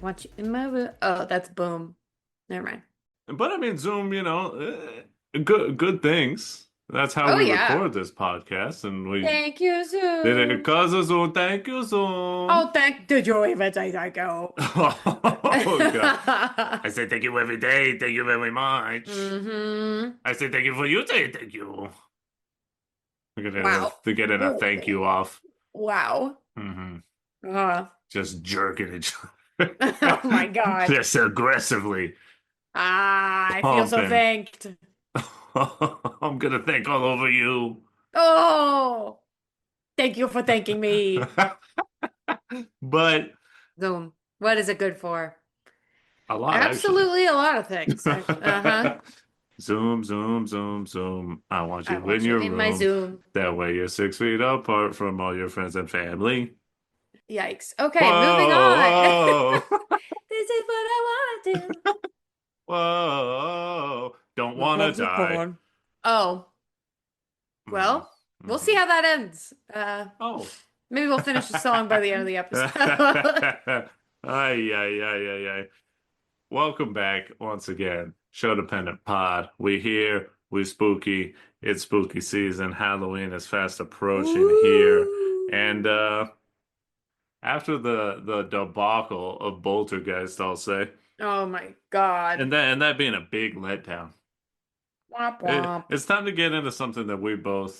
want you in my room. Oh, that's boom. Never mind. But I mean, Zoom, good things. That's how Oh we yeah. record this podcast, and we Thank you, did it Zoom. because of Zoom. Thank you, Zoom. Oh, did you even say thank you? Oh God! I say thank you every day. Thank you very much. Mm-hmm. I say thank you for you saying thank you. Wow. They're getting a thank you off. Wow. hmm Uh, Just jerking each oh other. my God. Just aggressively I feel so pumping. thanked. I'm gonna thank all over you. Oh, thank you for thanking me. But Zoom. What is it good for? a lot, actually. Absolutely a lot of things. Uh-huh. Zoom, zoom, zoom, zoom. I want I you in want you your in my room. Zoom. That way you're 6 feet apart from all your friends and family. Yikes. Okay, moving on. Whoa, This is what I want to do. whoa. Don't Look wanna at the die. porn. Oh, hmm well, we'll see hmm how that ends. Oh. Maybe we'll finish the song by the end of the episode. Ay, ay, ay, ay, ay. Welcome back once again. Show-Dependent Pod. We here, we spooky. It's spooky season. Halloween is fast approaching here. And Ooh. after the debacle of Boltergeist, I'll say, Oh my God. and that being a big letdown, Womp womp. it's time to get into something that we both,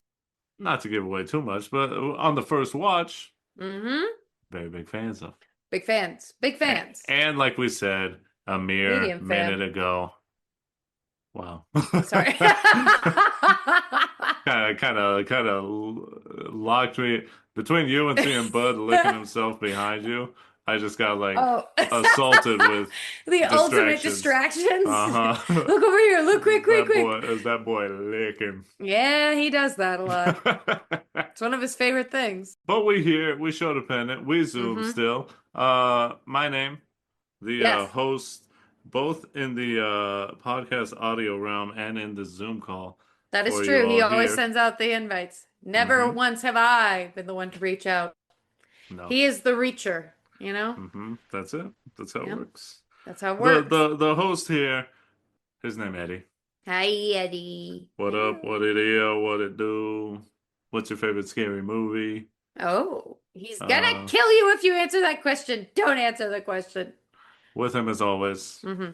not to give away too much, but on the first watch, Mm-hmm. very big fans of. Big fans. Big fans. And like we said a mere Medium minute fan. ago, wow. Sorry. Kind of locked me between you and seeing Bud licking himself behind you. I just got like Oh. assaulted with The ultimate distractions. distractions. Uh-huh. Look over here. Look quick, quick, quick. Is that boy licking? Yeah, he does that a lot. It's one of his favorite things. But we here, we show dependent, we Zoom Mm-hmm. still. My name, the Yes, host, both in the podcast audio realm and in the Zoom call that is for you true. He all always here. sends out the invites. Never hmm once have I been the one to reach out. No. He is the reacher, you know? That's it. That's how it Yep, works. that's how it The works. the the host here, his name Eddie. Hi, Eddie. What up? What it Hello. is? What it do? What's your favorite scary movie? Oh, he's gonna Uh, kill you if you answer that question. Don't answer the question. with him as always. Mm-hmm.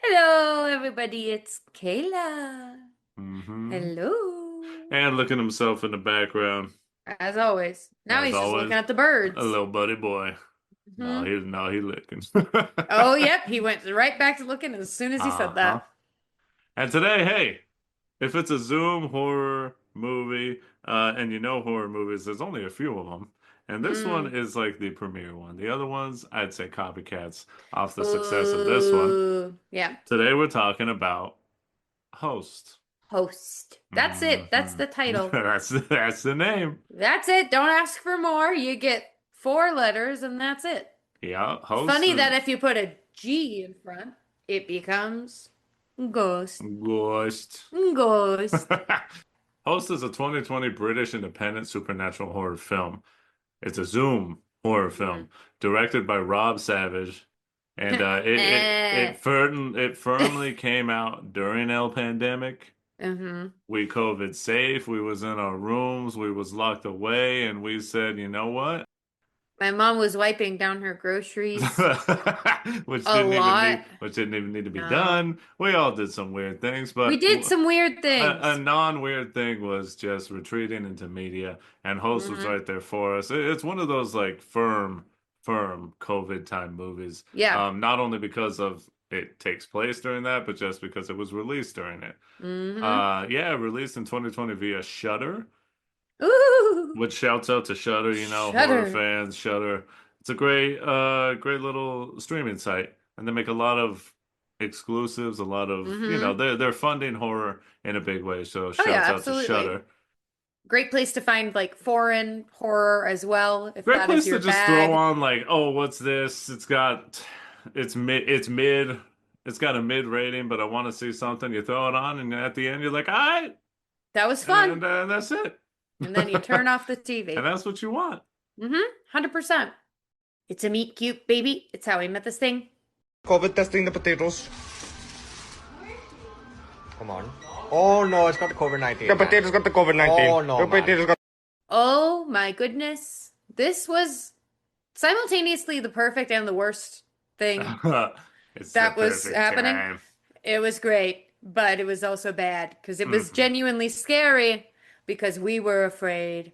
Hello, everybody. It's Kayla. hmm Hello. And looking himself in the background, As always. Now as he's just looking always, at the a birds. little buddy boy. Hmm. No, he licking. Oh, yep. He went right back to looking as soon as he said Uh-huh. that. And today, hey, if it's a Zoom horror movie, and you know horror movies, there's only a few of them. And this one Mm. is like the premiere one. The other ones, I'd say copycats off the success of this one. Ooh. Yeah. Today we're talking about Host. Host. That's it. That's hmm the title. That's the name. That's it. Don't ask for more. You get 4 letters and that's it. Yeah, It's Host funny is that if you put a G in front, it becomes ghost. Ghost. Ghost. Host is a 2020 British independent supernatural horror film. It's a Zoom horror Mm. film directed by Rob Savage, and Eh. it firmly came out during el pandemic. Mm-hmm. We COVID safe. We was in our rooms. We was locked away, and we said, you know what? My mom was wiping down her groceries a lot. Which didn't even need to be No. done. We all did some weird things, We but did some weird a things. non-weird thing was just retreating into media, and Host was Hmm. right there for us. It's one of those like firm COVID time movies. Yeah. Not only because of it takes place during that, but just because it was released during it. Hmm. Yeah, released in 2020 via Shudder, Ooh. which shouts out to Shudder, horror Shudder. fans, Shudder. It's a great little streaming site, and they make a lot of exclusives, a lot of, Hmm. they're funding horror in a big way. So Oh yeah, shouts out to absolutely. Shudder. Great place to find like foreign horror as well, if Great that is place to your just throw bag. on like, oh, what's this? It's mid, it's got a mid rating, but I want to see something. You throw it on, and at the end, you're like, all right, That was and fun. that's it. And then you turn off the And TV. that's what you want. Mm-hmm. 100%. It's a meet cute baby. It's how we met this thing. COVID testing the potatoes. Come on. Oh no, it's got the COVID-19. The potatoes got the COVID-19. Oh no, the potatoes got. Oh my goodness. This was simultaneously the perfect and the worst thing It's the that was perfect happening. time. It was great, but it was also bad because it was Mhm. genuinely scary because we were afraid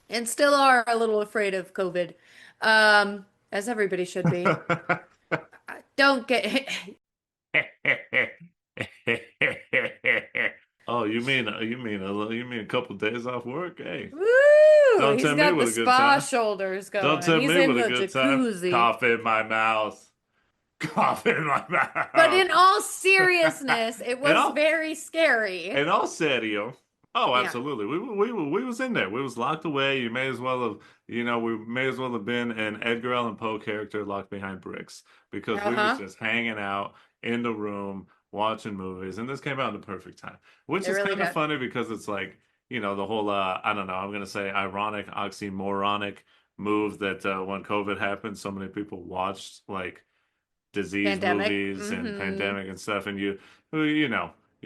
and still are a little afraid of COVID, as everybody should be. Don't get. Oh, you mean a couple days off work? Hey, Woo! don't He's tell me got the with a good spa time. shoulders Don't going. tell He's me in with a the good time. jacuzzi. Cough in my mouth. Cough in my But mouth. in all seriousness, it And was all very scary. and all serio. Oh, Yeah. absolutely. We was in there. We was locked away. You may as well have, we may as well have been an Edgar Allan Poe character locked behind bricks because we was Uh-huh. just hanging out in the room watching movies, and this came out in the perfect time, which It is really kind of did. funny because it's like, the whole I don't know, I'm gonna say ironic, oxymoronic move that when COVID happened, so many people watched like disease Pandemic. movies and Hmm. pandemic and stuff, and you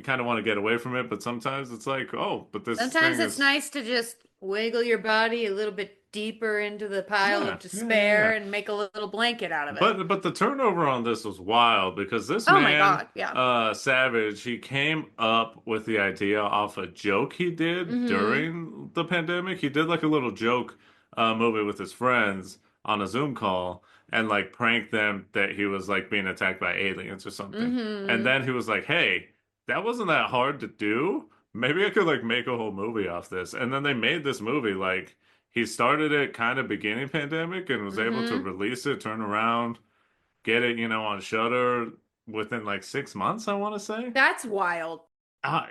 kind of want to get away from it, but sometimes it's like, oh, but this Sometimes thing it's is, nice to just wiggle your body a little bit deeper into the pile yeah, of yeah, yeah, yeah. despair and make a little blanket out of it. But the turnover on this was wild because this Oh my man, God. Yeah. Savage, he came up with the idea off a joke he did Hmm. during the pandemic. He did like a little joke movie with his friends on a Zoom call and like pranked them that he was like being attacked by aliens or something. And Hmm. then he was like, "Hey, that wasn't that hard to do. Maybe I could like make a whole movie off this." And then they made this movie like he started it kind of beginning pandemic and was able to Hmm. release it, turn around, get it, on Shutter within like 6 months, I want to say. That's wild.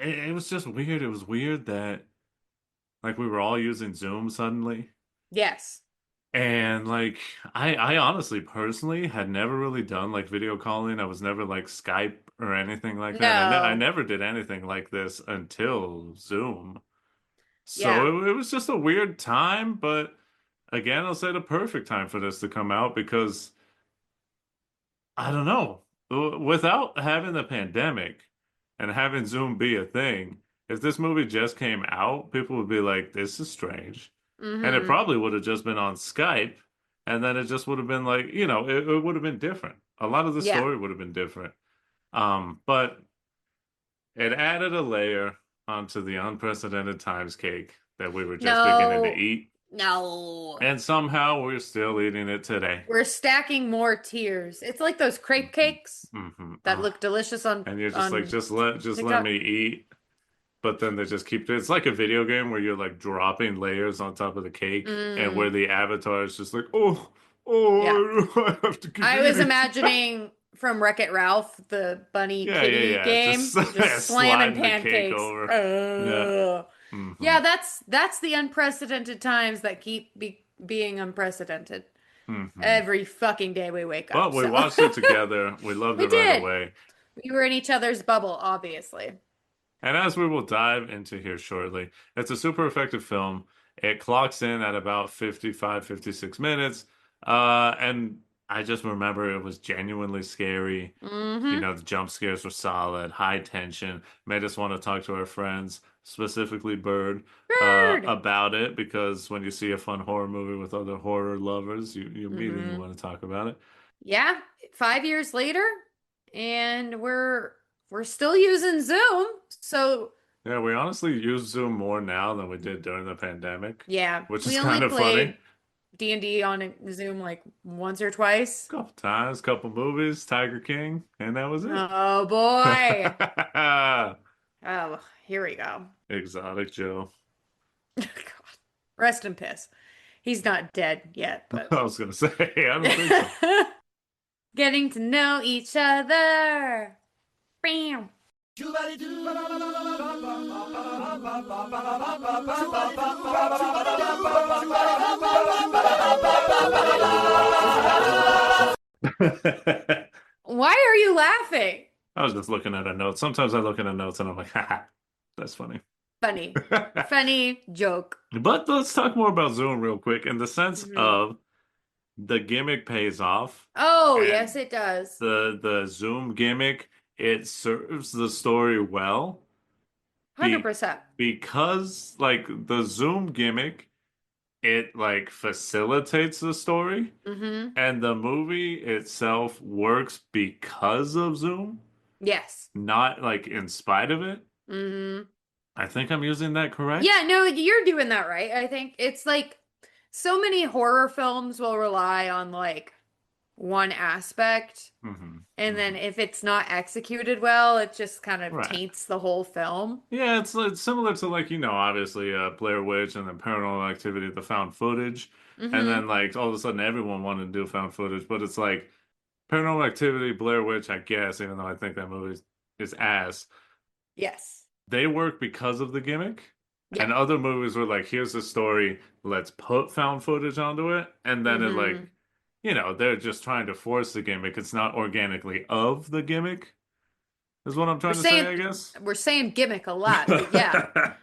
It was just weird. It was weird that like we were all using Zoom suddenly. Yes. And like I honestly personally had never really done like video calling. I was never like Skype or anything like that. I No. never did anything like this until Zoom. Yeah. So it was just a weird time, but again, I'll say the perfect time for this to come out because I don't know. Without having the pandemic and having Zoom be a thing, if this movie just came out, people would be like, this is strange. And it Hmm. probably would have just been on Skype, and then it just would have been like, it would have been different. A lot of the Yeah. story would have been different. But it added a layer onto the unprecedented times cake that we were just beginning to No. eat. No. And somehow we're still eating it today. We're stacking more tiers. It's like those crepe Hmm. cakes Hmm. that look delicious on And you're just like, on just let TikTok. me eat. But then they just keep it's like a video game where you're like dropping layers on top of the cake and where Mm, the avatar is just like, oh, yeah. oh, I have to keep I was eating. imagining from Wreck-It Ralph, the bunny Yeah, yeah, kitty yeah. Just game, just slamming sliding the cake pancakes. over. Yeah. Ugh. Hmm. Yeah, that's the unprecedented times that keep being unprecedented. Hmm. Every fucking day we wake But up. we So watched it together. We loved we it right did. away. We were in each other's bubble, obviously. And as we will dive into here shortly, it's a super effective film. It clocks in at about 55, 56 minutes. And I just remember it was genuinely scary. Hmm. The jump scares were solid, high tension, made us want to talk to our friends, specifically Bird, Bird. about it because when you see a fun horror movie with other horror lovers, you immediately Hmm. want to talk about it. Yeah, 5 years later, and we're still using Zoom. So Yeah, we honestly use Zoom more now than we did during the pandemic, yeah, which is we only kind of funny. played D&D on Zoom like once or twice. Couple times, couple movies, Tiger King, and that was it. Oh boy. Oh, here we go. Exotic Joe. God. Rest in piss. He's not dead yet, but I was gonna say, I don't think so. getting to know each other. Bam. Why are you laughing? I was just looking at a note. Sometimes I look at a notes and I'm like, haha, that's funny. Funny. Funny joke. But let's talk more about Zoom real quick in the sense Hmm. of the gimmick pays off, Oh, yes, and it does. the Zoom gimmick, it serves the story well. Be 100%. because like the Zoom gimmick, it like facilitates the story, Mm-hmm. and the movie itself works because of Zoom, Yes. not like in spite of it. Mm-hmm. I think I'm using that correct. Yeah, no, you're doing that right. I think it's like so many horror films will rely on like one aspect, Hmm. and then Hmm. if it's not executed well, it just kind of Right. taints the whole film. Yeah, it's similar to like, obviously Blair Witch and then Paranormal Activity, the found footage. And Mm-hmm. then like all of a sudden everyone wanted to do found footage, but it's like Paranormal Activity, Blair Witch, I guess, even though I think that movie is ass. Yes. They work because of the gimmick. Yeah. And other movies were like, here's the story, let's put found footage onto it. And then it Mm-hmm. like, they're just trying to force the gimmick. It's not organically of the gimmick, is what I'm We're trying to say, saying I guess. we're saying gimmick a lot, but yeah,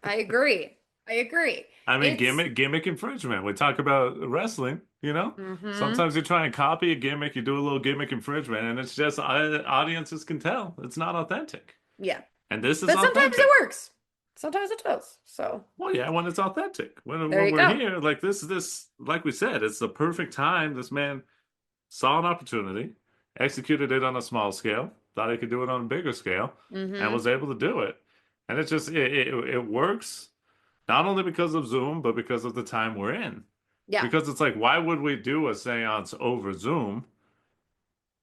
I agree. I agree. I mean, It's gimmick infringement. We talk about wrestling, you know? mm-hmm. Sometimes you try and copy a gimmick, you do a little gimmick infringement, and it's just audiences can tell it's not authentic. Yeah. And this is But sometimes it authentic. works. Sometimes it does. So Well, yeah, when it's authentic. there When you we're go. here, like this, like we said, it's the perfect time. This man saw an opportunity, executed it on a small scale, thought he could do it on a bigger scale, and Mm-hmm. was able to do it. And it just it works not only because of Zoom, but because of the time we're in. Yeah. Because it's like, why would we do a seance over Zoom?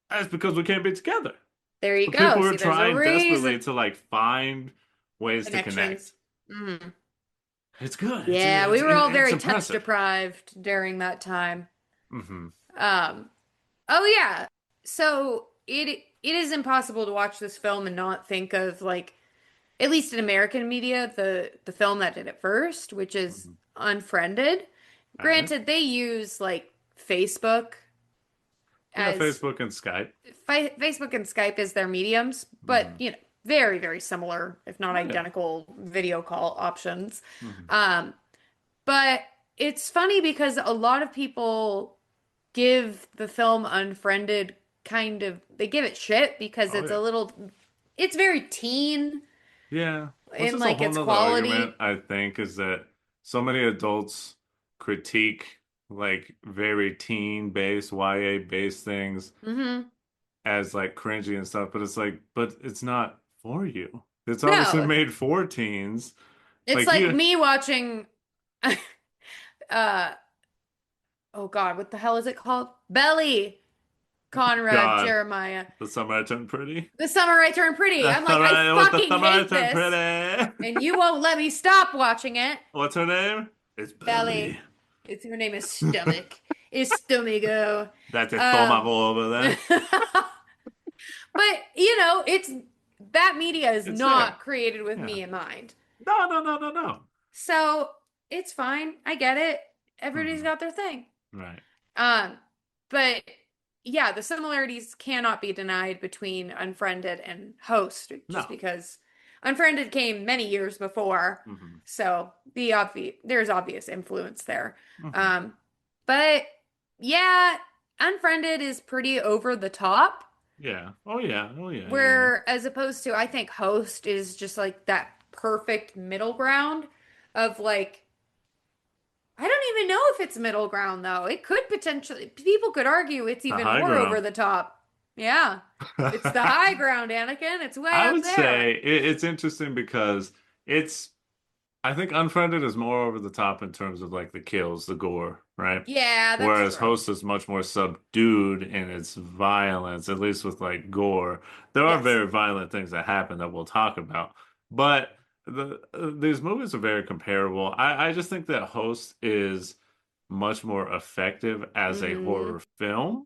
That's because we can't be together. There you So people go. are See, there's a trying desperately reason. to like find ways to Connections. connect. Mm-hmm. It's good. Yeah, we were all It's very touch impressive. deprived during that time. Hmm. Um, oh yeah. So it is impossible to watch this film and not think of like at least in American media, the film that did it first, which is Hmm. Unfriended. All right. Granted, they use like Facebook Yeah, as Facebook and Skype. Facebook and Skype as their mediums, but Hmm. very, very similar, if not Oh yeah. identical video call options. Hmm. Um, but it's funny because a lot of people give the film Unfriended they give it shit because Oh it's yeah. it's very teen Yeah. Which in is a like whole its nother argument, quality. I think, is that so many adults critique like very teen-based, YA-based things Hmm. as like cringy and stuff, but it's like, but it's not for you. It's obviously No, made for teens. it's Like like you, me watching uh oh God, what the hell is it called? Belly, Conrad, God, Jeremiah. the summer I turned pretty. The Summer I Turned Pretty. The I'm like, I summer with the fucking summer I hate turned this, pretty. and you won't let me stop watching it. What's her name? It's Belly. Belly. It's her name is Stomach. It's Stomago. That's a Um, estómago over there. but it's that media is It's there. not created with Yeah. me in mind. No, no, no, no, no. So it's fine. I get it. Everybody's Hmm. got their thing. Right. Um, but yeah, the similarities cannot be denied between Unfriended and Host, just No. because Unfriended came many years before, Hmm. so there's obvious influence there. Hmm. Um, but yeah, Unfriended is pretty over the top, Yeah. Oh yeah. Oh yeah. Yeah. Yeah. where as opposed to I think Host is just like that perfect middle ground of like I don't even know if it's middle ground though. It could potentially, people could argue it's The even high more ground. over the top. Yeah. It's the high ground, Anakin. It's way I up would there. say it's interesting because it's I think Unfriended is more over the top in terms of like the kills, the gore, right? Yeah, that's Whereas true. Host is much more subdued in its violence, at least with like gore. There are Yes. very violent things that happen that we'll talk about, but these movies are very comparable. I just think that Host is much more effective as a Mm-hmm. horror film.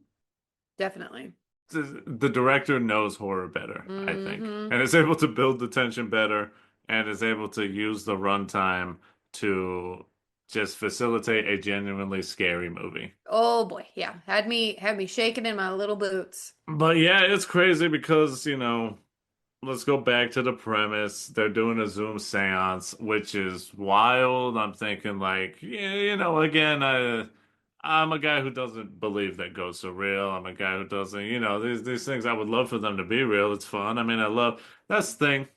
Definitely. The director knows horror better, I think, Mm-hmm. and is able to build the tension better and is able to use the runtime to just facilitate a genuinely scary movie. Oh boy. Yeah. Had me shaking in my little boots. But yeah, it's crazy because, let's go back to the premise. They're doing a Zoom seance, which is wild. I'm thinking like, yeah, again, I'm a guy who doesn't believe that ghosts are real. I'm a guy who doesn't, these things I would love for them to be real. It's fun. I mean, that's the thing.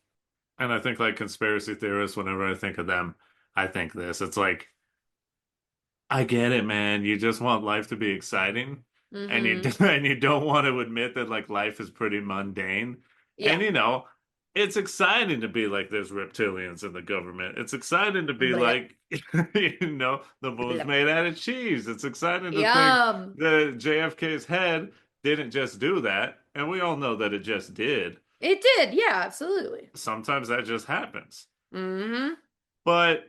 And I think like conspiracy theorists, whenever I think of them, I think this. It's like I get it, man. You just want life to be exciting, and you Mm-hmm. and you don't want to admit that like life is pretty mundane. Yeah. And it's exciting to be like there's reptilians in the government. It's exciting to be Blech. like the moon's Blech. made out of cheese. It's exciting to think Yum. that JFK's head didn't just do that, and we all know that it just did. It did. Yeah, absolutely. Sometimes that just happens. Mm-hmm. But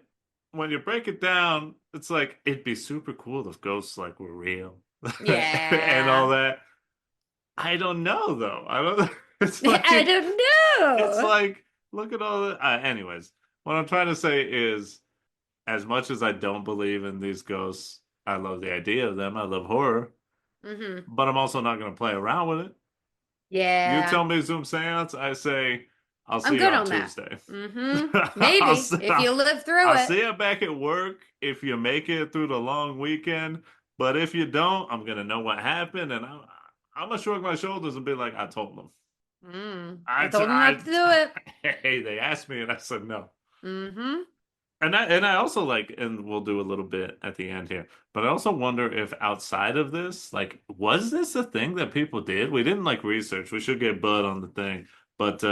when you break it down, it's like it'd be super cool if ghosts like were real and all Yeah. that. I don't know though. I don't. It's I like don't it's know. like look at all the. Anyways, what I'm trying to say is, as much as I don't believe in these ghosts, I love the idea of them. I love horror, Mm-hmm. but I'm also not going to play around with it. You Yeah. tell me Zoom seance, I say I'll I'm see you good on on that. Tuesday. Mm-hmm. I'll Maybe see, if you live through I'll it. see you back at work if you make it through the long weekend. But if you don't, I'm gonna know what happened, and I'm gonna shrug my shoulders and be like, I told them. I told him not to do it. Hey, they asked me, and I said no. Mm-hmm. And I also like, and we'll do a little bit at the end here, but I also wonder if outside of this, like, was this a thing that people did? We didn't like research. We should get Bud on the thing, but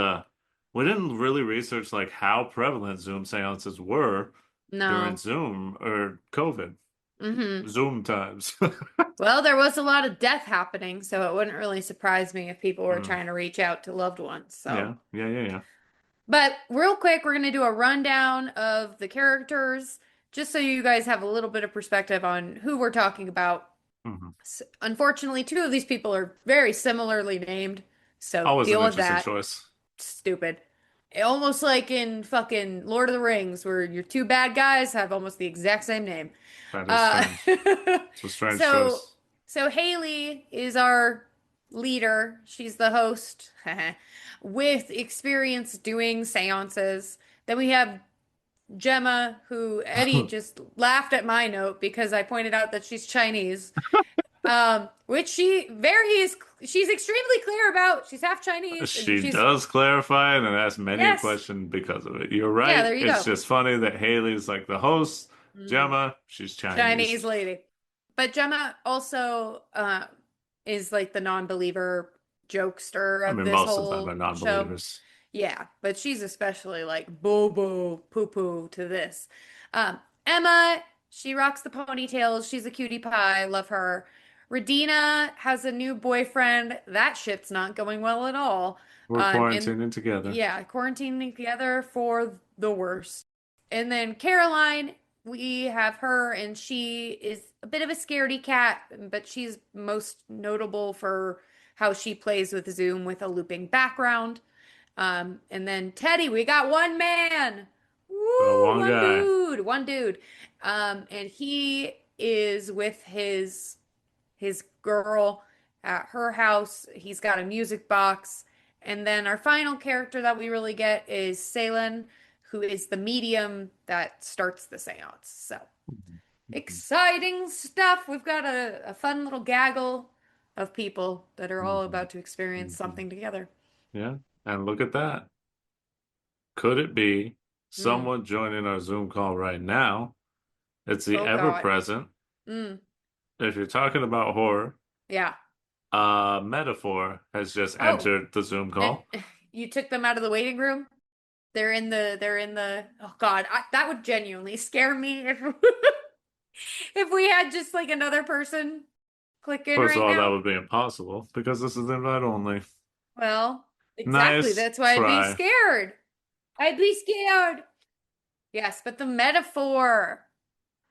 we didn't really research like how prevalent Zoom seances were during No. Zoom or COVID, Mm-hmm. Zoom times. Well, there was a lot of death happening, so it wouldn't really surprise me if people were Mm, trying to reach out to loved ones. So, yeah, yeah, yeah, yeah. but real quick, we're going to do a rundown of the characters just so you guys have a little bit of perspective on who we're talking about. Hmm. Unfortunately, two of these people are very similarly named, so Always an deal with interesting that. choice. Stupid. Almost like in fucking Lord of the Rings, where your two bad guys have almost the exact same name. That is Uh, strange. It's a strange so choice. so Haley is our leader. She's the host with experience doing seances. Then we have Gemma, who Eddie just laughed at my note because I pointed out that she's Chinese. Which she's extremely clear about. She's half Chinese and She she's does clarify and ask many a yes. question because of it. You're Yeah, right. there you It's go. just funny that Haley's like the host. Mhm. Gemma, she's Chinese. Chinese lady. But Gemma also is like the non-believer jokester I of mean, this most of them whole are show. non-believers. Yeah, but she's especially like boo boo poo poo to this. Emma, she rocks the ponytails. She's a cutie pie. Love her. Radina has a new boyfriend. That shit's not going well at all. We're And quarantining together. yeah, quarantining together for the worst. And then Caroline, we have her, and she is a bit of a scaredy cat, but she's most notable for how she plays with Zoom with a looping background. And then Teddy, we got one man. Woo, One one guy. dude, one dude. And he is with his girl at her house. He's got a music box. And then our final character that we really get is Salen, who is the medium that starts the seance. So exciting stuff. We've got a fun little gaggle of people that are all about to experience something together. Yeah. And look at that. Could it be Mm. someone joining our Zoom call right now? It's the Oh God. ever-present. Mm. If you're talking about horror, Yeah. metaphor has just Oh, entered the Zoom and call. you took them out of the waiting room? They're in the oh God, that would genuinely scare me if if we had just like another person click in First of right all, that now. would be impossible because this is invite only. Well, exactly. Nice That's why I'd be try. scared. I'd be scared. Yes, but the metaphor.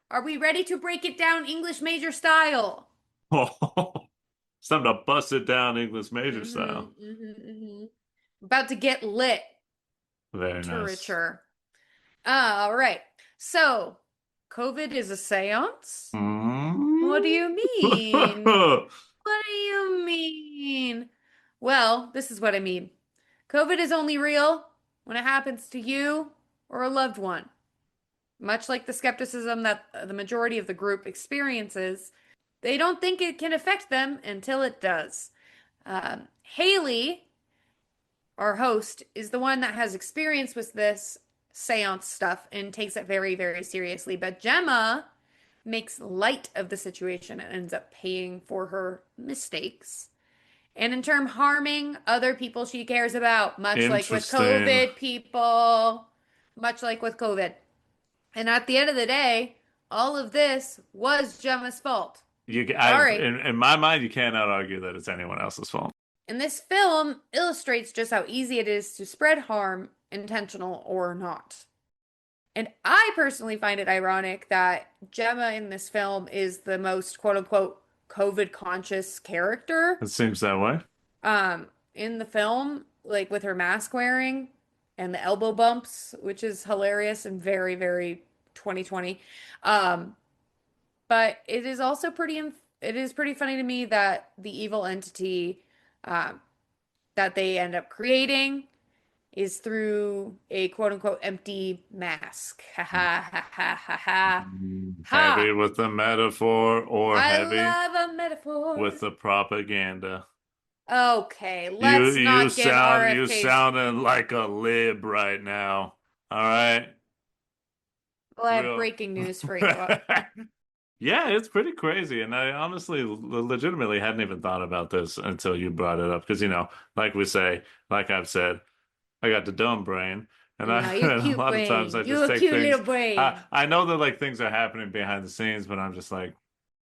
Are we ready to break it down English major style? It's time to bust it down English major style. Mm-hmm, mm-hmm, mm-hmm. About to get lit. Very nice. Literature. All right. So, COVID is a seance? What do Mm. you mean? What do you mean? Well, this is what I mean. COVID is only real when it happens to you or a loved one. Much like the skepticism that the majority of the group experiences, they don't think it can affect them until it does. Haley, our host, is the one that has experience with this seance stuff and takes it very, very seriously. But Gemma makes light of the situation and ends up paying for her mistakes. And in turn, harming other people she cares about, much like with Interesting. COVID people, much like with COVID. And at the end of the day, all of this was Gemma's fault. Sorry. In my mind, you cannot argue that it's anyone else's fault. And this film illustrates just how easy it is to spread harm, intentional or not. And I personally find it ironic that Gemma in this film is the most quote unquote COVID conscious character. It seems that way. In the film, like with her mask wearing and the elbow bumps, which is hilarious and very, very 2020. But it is also it is pretty funny to me that the evil entity that they end up creating is through a quote unquote empty mask. Ha ha ha ha ha ha. Heavy Ha! with the metaphor or I heavy love a metaphor. with the propaganda. Okay, let's not give You RFK's. sounding like a lib right now. All right. Well, I have Real. breaking news for you. Yeah, it's pretty crazy. And I honestly, legitimately hadn't even thought about this until you brought it up. Because, like we say, like I've said, I got the dumb brain. And No, you and a cute lot of brain. times I You just a take cute things. little brain. I know that like things are happening behind the scenes, but I'm just like,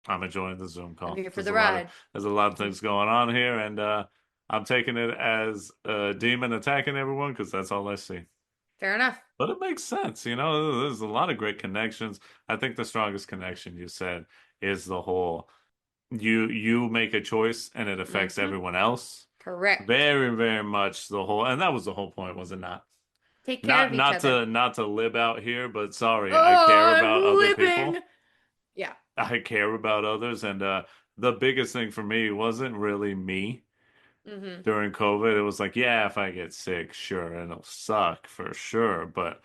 I'm enjoying the Zoom call. I'm here for There's the a lot ride. there's a lot of things going on here, and I'm taking it as a demon attacking everyone because that's all I see. Fair enough. But it makes sense, There's a lot of great connections. I think the strongest connection you said is the whole you make a choice and it affects Mhm. everyone else. Correct. Very, very much the whole, and that was the whole point, was it not? Take care of each other. Not to lib out here, but sorry, I Oh, care I'm about other living. people. Yeah. I care about others, and the biggest thing for me wasn't really me Mm-hmm. during COVID. It was like, yeah, if I get sick, sure, and it'll suck for sure, but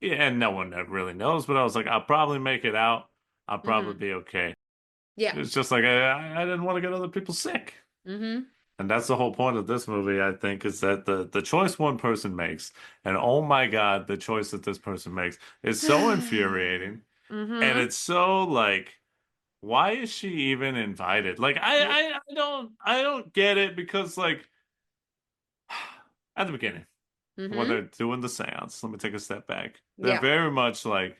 yeah, and no one really knows. But I was like, I'll probably make it out. I'll probably Mm-hmm. be okay. Yeah. It's just like I didn't want to get other people sick. Mm-hmm. And that's the whole point of this movie, I think, is that the choice one person makes, and oh my God, the choice that this person makes is so infuriating. And Mm-hmm. it's so like, why is she even invited? Like, Yep. I don't get it because like at the beginning, when Mm-hmm. they're doing the seance, let me take a step back. They're Yeah. very much like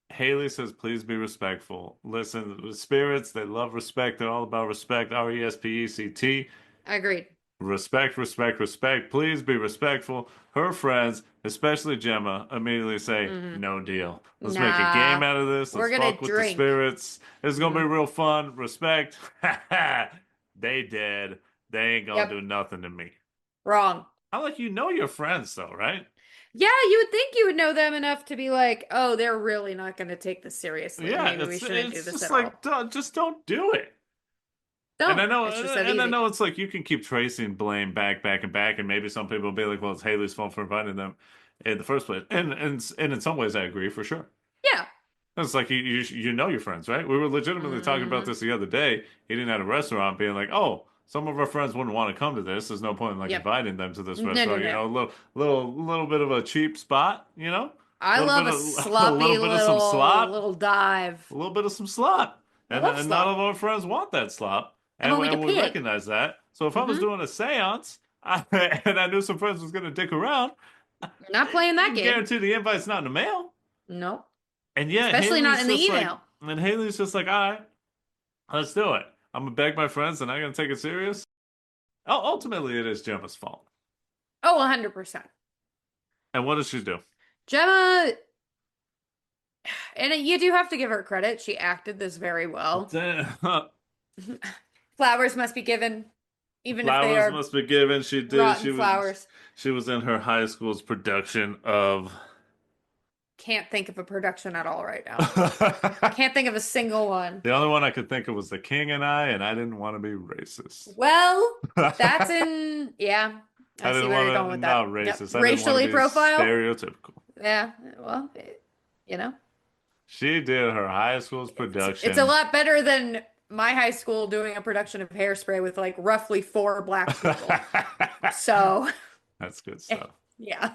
Haley says, please be respectful. Listen, the spirits, they love respect. They're all about respect. RESPECT. Agreed. Respect, respect, respect. Please be respectful. Her friends, especially Gemma, immediately say, Mm-hmm. no deal. Let's make a game Nah. out of this. We're Let's gonna fuck with the drink. spirits. It's gonna be Mm-hmm. real fun. Respect. They dead. They ain't gonna Yep. do nothing to me. Wrong. I like your friends though, right? Yeah, you would think you would know them enough to be like, oh, they're really not going to take this seriously. Yeah, Maybe we shouldn't do it's this just at like all. just don't do it. Don't. It's just that And I easy. know it's like you can keep tracing blame back and back, and maybe some people will be like, "Well, it's Haley's fault for inviting them in the first place." And in some ways, I agree for sure. Yeah. It's like you know your friends, right? We were legitimately talking about Mm-hmm. this the other day, eating at a restaurant, being like, "Oh, some of our friends wouldn't want to come to this. There's no point in like Yep. inviting them to this No, no, restaurant. no. Little bit of a cheap spot, I a little love bit a of a sloppy little bit of some slop, little dive. a little bit of some slop." I love And none of slop. our friends want that slop. I'm a weak And we pig. recognize that. So if I was Mm-hmm. doing a seance and I knew some friends was going to dick around, Not playing you that can game. guarantee the invite's not in the mail. Nope. And yeah, Especially not in the email. Haley's just like, all right, let's do it. I'm going to beg my friends and I'm going to take it serious. Ultimately, it is Gemma's fault. Oh, 100%. And what does she do? Gemma, and you do have to give her credit. She acted this very well. Flowers must be given, even if they Flowers are must be given. She did. rotten flowers. She was in her high school's production of. Can't think of a production at all right now. The Can't think of a single one. only one I could think of was The King and I didn't want to be racist. Well, that's in, yeah. I see where you're going with that. Not racist. Yep. I didn't want Racially to be profile. stereotypical. Yeah. Well, you know, She did her high school's production. it's a lot better than my high school doing a production of Hairspray with like roughly 4 black people. So, That's good stuff. yeah.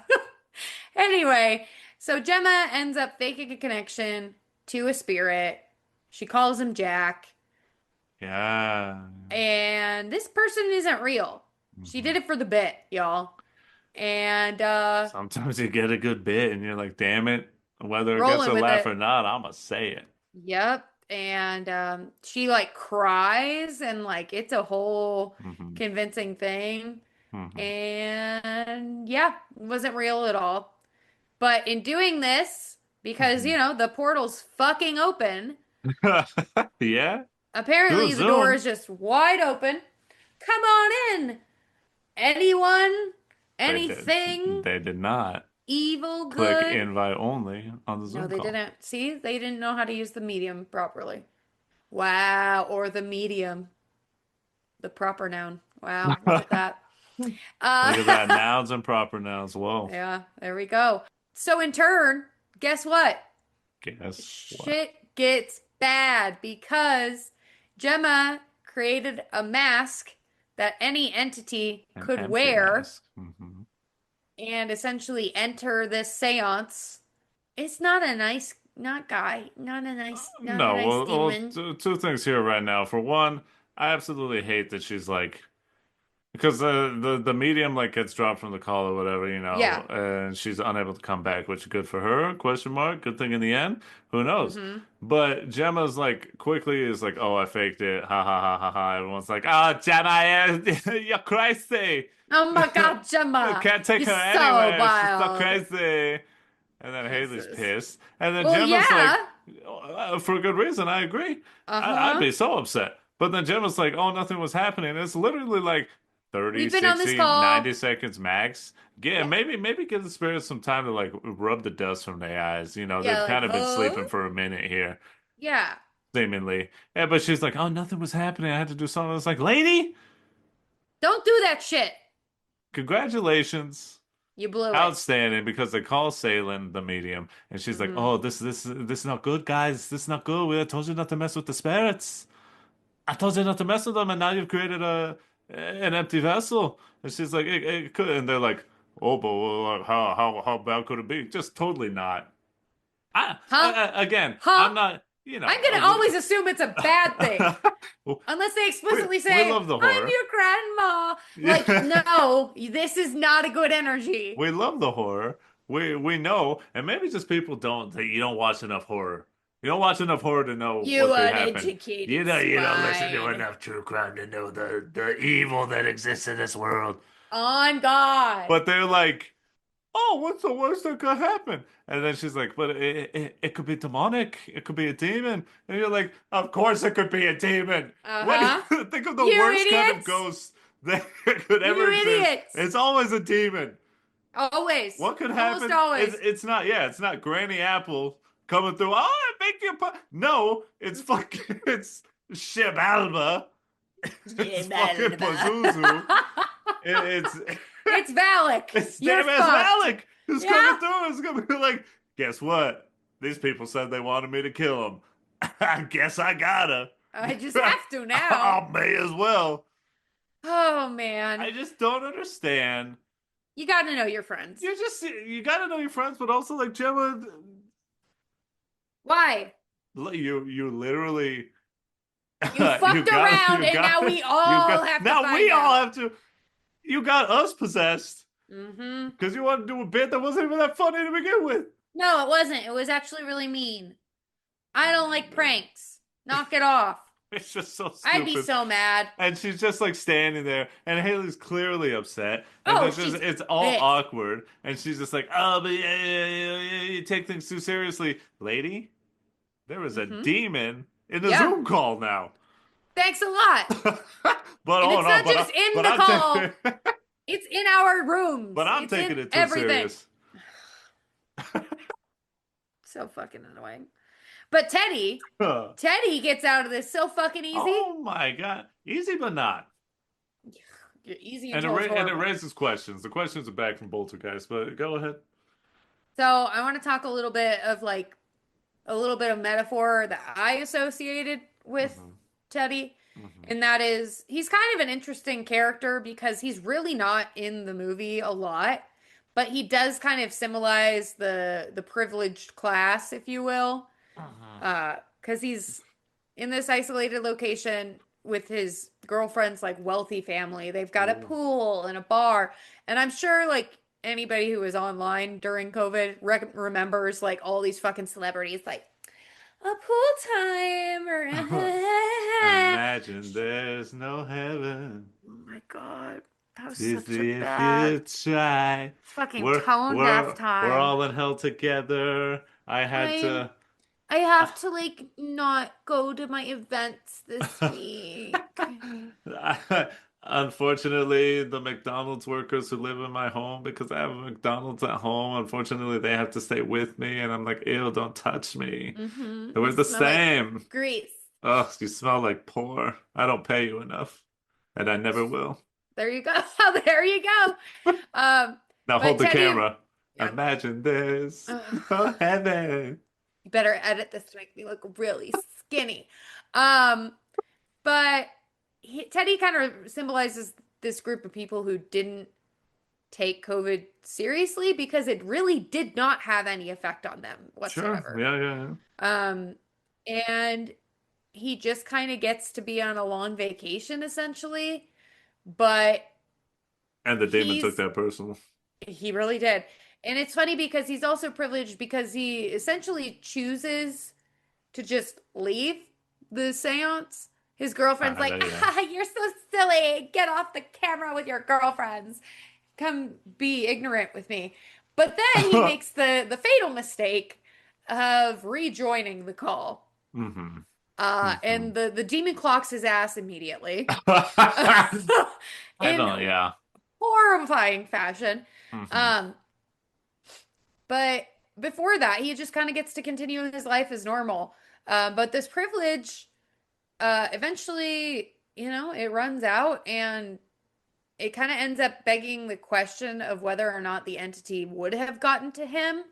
Anyway, so Gemma ends up faking a connection to a spirit. She calls him Jack, Yeah. and this person isn't real. She did Mhm. it for the bit, y'all. And Sometimes you get a good bit and you're like, damn it, whether it gets rolling a with laugh it. or not, I'm gonna say it. Yep. And she like cries and like it's a whole Hmm. convincing thing. Hmm. And yeah, it wasn't real at all. But in doing this, because Hmm. you know, the portal's fucking open, Yeah, to apparently the door Zoom. is just wide open. Come on in. Anyone, They did. anything, They did not evil, click good. invite only on the No, Zoom they call. didn't. See, they didn't know how to use the medium properly. Wow, or the medium, the proper noun. Wow, look at that. Look at that. Uh, Nouns and proper nouns. Whoa. yeah, there we go. So in turn, guess what? Guess what? Shit gets bad because Gemma created a mask that any entity An could empty wear mask. Hmm. and essentially enter this seance. It's not a nice, not guy, not a No, nice well, demon. two things here right now. For one, I absolutely hate that she's like, because the medium like gets dropped from the call or whatever, Yeah. and she's unable to come back, which is good for her, question mark. Good thing in the end. Who knows? Mm-hmm. But Gemma's like quickly is like, oh, I faked it. Ha ha ha ha ha. Everyone's like, oh, Gemma, you're crazy. Oh my God, Gemma, Can't take you're her so anywhere. She's so wild. crazy. And then Haley's Jesus. pissed. And then Well, Gemma's like, yeah. for good reason, I agree. I'd Uh-huh. be so upset. But then Gemma's like, oh, nothing was happening. It's literally like 30, We've been on this 60, 90 call. seconds max. Yeah, Yeah. maybe give the spirits some time to like rub the dust from their eyes. Yeah, They've like, kind of been huh? sleeping for a minute here, Yeah. seemingly. Yeah, but she's like, oh, nothing was happening. I had to do something. It's like, lady, Don't do that shit. congratulations. You blew it. Outstanding, because they call Salen the medium, and she's like, Mm-hmm. "Oh, this is not good, guys. This is not good. I told you not to mess with the spirits. I told you not to mess with them, and now you've created an empty vessel." And she's like, it could," and they're like, "Oh, but how bad could it be?" Just totally not. Huh? Again, Huh? I'm not. I'm gonna always assume it's a bad thing. Well, Unless they explicitly we say, love the I'm horror. your grandma. Like, no, this is not a good energy. We love the horror. We know, and maybe just people don't. You don't watch enough horror. You don't watch enough horror to know You what could happen. uneducated You don't listen to swine. enough true crime to know the evil that exists in this world. On God. But they're like, oh, what's the worst that could happen? And then she's like, but it could be demonic. It could be a demon. And you're like, of course it could be a demon. What? Uh-huh. Think of the You worst kind of idiots. ghost that could ever You exist. idiots. It's always a demon. Always. What could Almost happen? always. It's not, yeah, it's not Granny Apple coming through. Oh, I make you no, it's fucking it's Shibalba. It's fucking Pazuzu. It's It's Valak. it's You're damn ass fucked. Alec who's Yeah. coming through. It's gonna be like, guess what? These people said they wanted me to kill them. I guess I gotta. I just have to now. I may as well. Oh man. I just don't understand. You gotta know your friends. You gotta know your friends, but also like Gemma, Why? you literally You fucked around and now we all have to now find we all out. have to. You got us possessed Mm-hmm. because you wanted to do a bit that wasn't even that funny to begin with. No, it wasn't. It was actually really mean. I don't like pranks. Knock it off. It's just so I'd be stupid. so mad. And she's just like standing there, and Haley's clearly upset. And Oh, it's just, she's it's all pissed. awkward. And she's just like, oh, but yeah, you take things too seriously. Lady, there is a Mm-hmm. demon in the Yeah. Zoom call now. Thanks a lot. But And oh it's no, not but just in but the I'm call. taking, It's in our rooms. but I'm It's taking in it too everything. serious. So fucking annoying. But Teddy gets out of this so fucking easy. Oh my God, easy but not. You're easy And until it's it horrible. raises questions. The questions are back from Poltergeist, but go ahead. So I want to talk a little bit of like a little bit of metaphor that I associated with Mhm. Teddy. Hmm. And that is, he's kind of an interesting character because he's really not in the movie a lot, but he does kind of symbolize the privileged class, if you will. Hmm. Because he's in this isolated location with his girlfriend's like wealthy family. They've got a Ooh. pool and a bar, and I'm sure like anybody who was online during COVID remembers like all these fucking celebrities like a pool time or Imagine there's no heaven. oh my God. That was such a Easy if bad you try. fucking We're tone deaf we're time. all in hell together. I had I'm to. I have to like not go to my events this week. Unfortunately, the McDonald's workers who live in my home, because I have a McDonald's at home, unfortunately, they have to stay with me, and I'm like, ew, don't touch me. Mm-hmm. We're You the smell like same. grease. Oh, you smell like poor. I don't pay you enough, and I never will. There you go. There you go. Um, Now but hold the Teddy, camera. yeah, Imagine this. ugh, Oh, heaven. you better edit this to make me look really skinny. Um, but Teddy kind of symbolizes this group of people who didn't take COVID seriously because it really did not have any effect on them Sure. whatsoever. Yeah, yeah, Um, and he just kind of gets to be on a long vacation essentially, but yeah. And the demon took he's that personal. he really did. And it's funny because he's also privileged because he essentially chooses to just leave the seance. His girlfriend's like, Yeah. ah, you're so silly. Get off the camera with your girlfriends. Come be ignorant with me. But then he makes the fatal mistake of rejoining the call. Hmm. And Hmm. the demon clocks his ass immediately. I In know, yeah. horrifying fashion. Hmm. Um, but before that, he just kind of gets to continue his life as normal. But this privilege, eventually, it runs out and it kind of ends up begging the question of whether or not the entity would have gotten to him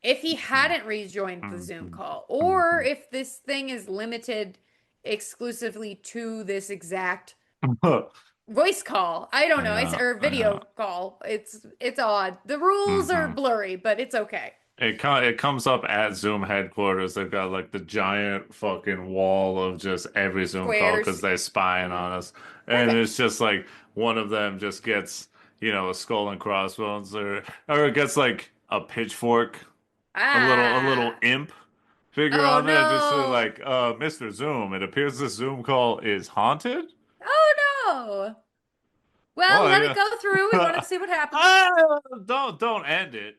if he hadn't rejoined the Zoom Hmm. call, or Hmm. if this thing is limited exclusively to this exact voice call. I don't know. It's Yeah, or yeah. video call. It's odd. The rules are Hmm. blurry, but it's okay. It comes up at Zoom headquarters. They've got like the giant fucking wall of just every Zoom call because Squares. they're spying Mhm. on us, and it's Perfect. just like one of them just gets a skull and crossbones, or it gets like a pitchfork, a little Ah. imp figure Oh on there, just no. like Mr. Zoom. It appears this Zoom call is haunted. Oh no. Well, Oh let it yeah. go through. We want to see what happens. Don't end it.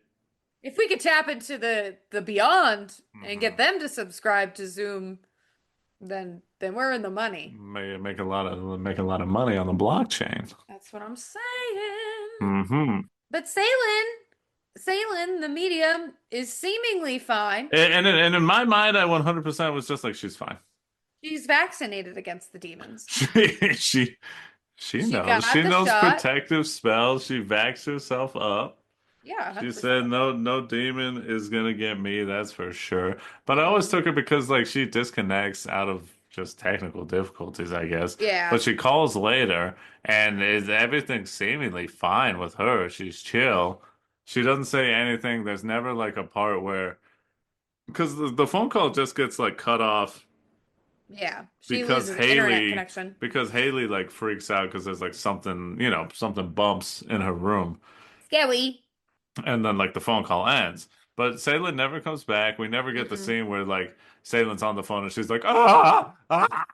If we could tap into the beyond and get Hmm. them to subscribe to Zoom, then we're in the money. Make a lot of money on the blockchain. That's what I'm saying. Hmm. But Salen, the medium, is seemingly fine. And in my mind, I 100% was just like, she's fine. She's vaccinated against the demons. She she she She knows. got She the knows shot. protective spells. She vaxxed herself up. Yeah, She said 100%. no demon is gonna get me, that's for sure. But I always Hmm. took her because like she disconnects out of just technical difficulties, I guess. Yeah. But she calls later and is everything seemingly fine with her. She's chill. She doesn't say anything. There's never like a part where because the phone call just gets like cut off Yeah. She because loses internet Haley connection. because Haley like freaks out because there's like something, something bumps in her room. Scary. And then like the phone call ends. But Salen never comes back. We never get the Mm-mm. scene where like Salen's on the phone and she's like, ah, ah,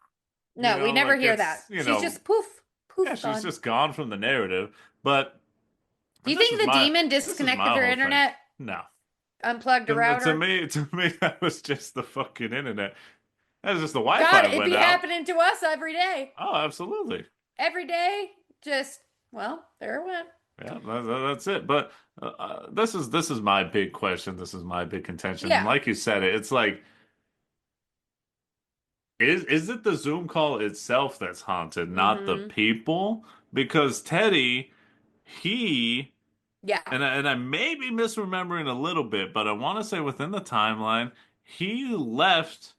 No, we never like hear that. it's, She's just poof, yeah, poof, she's gone. just gone from the narrative. But Do you this think is the my demon this is disconnected my her whole thing. internet, No. unplugged a To router? me, that was just the fucking internet. That was just the God, Wi-Fi it'd went be out. happening to us every day. Oh, absolutely. Every day, just, well, there it went. Yeah, that's it. But this is my big question. This is my big contention. And Yeah. like you said, it's like, is it the Zoom call itself that's haunted, not the Mm-hmm. people? Because Teddy, he Yeah. and I may be misremembering a little bit, but I want to say within the timeline, he left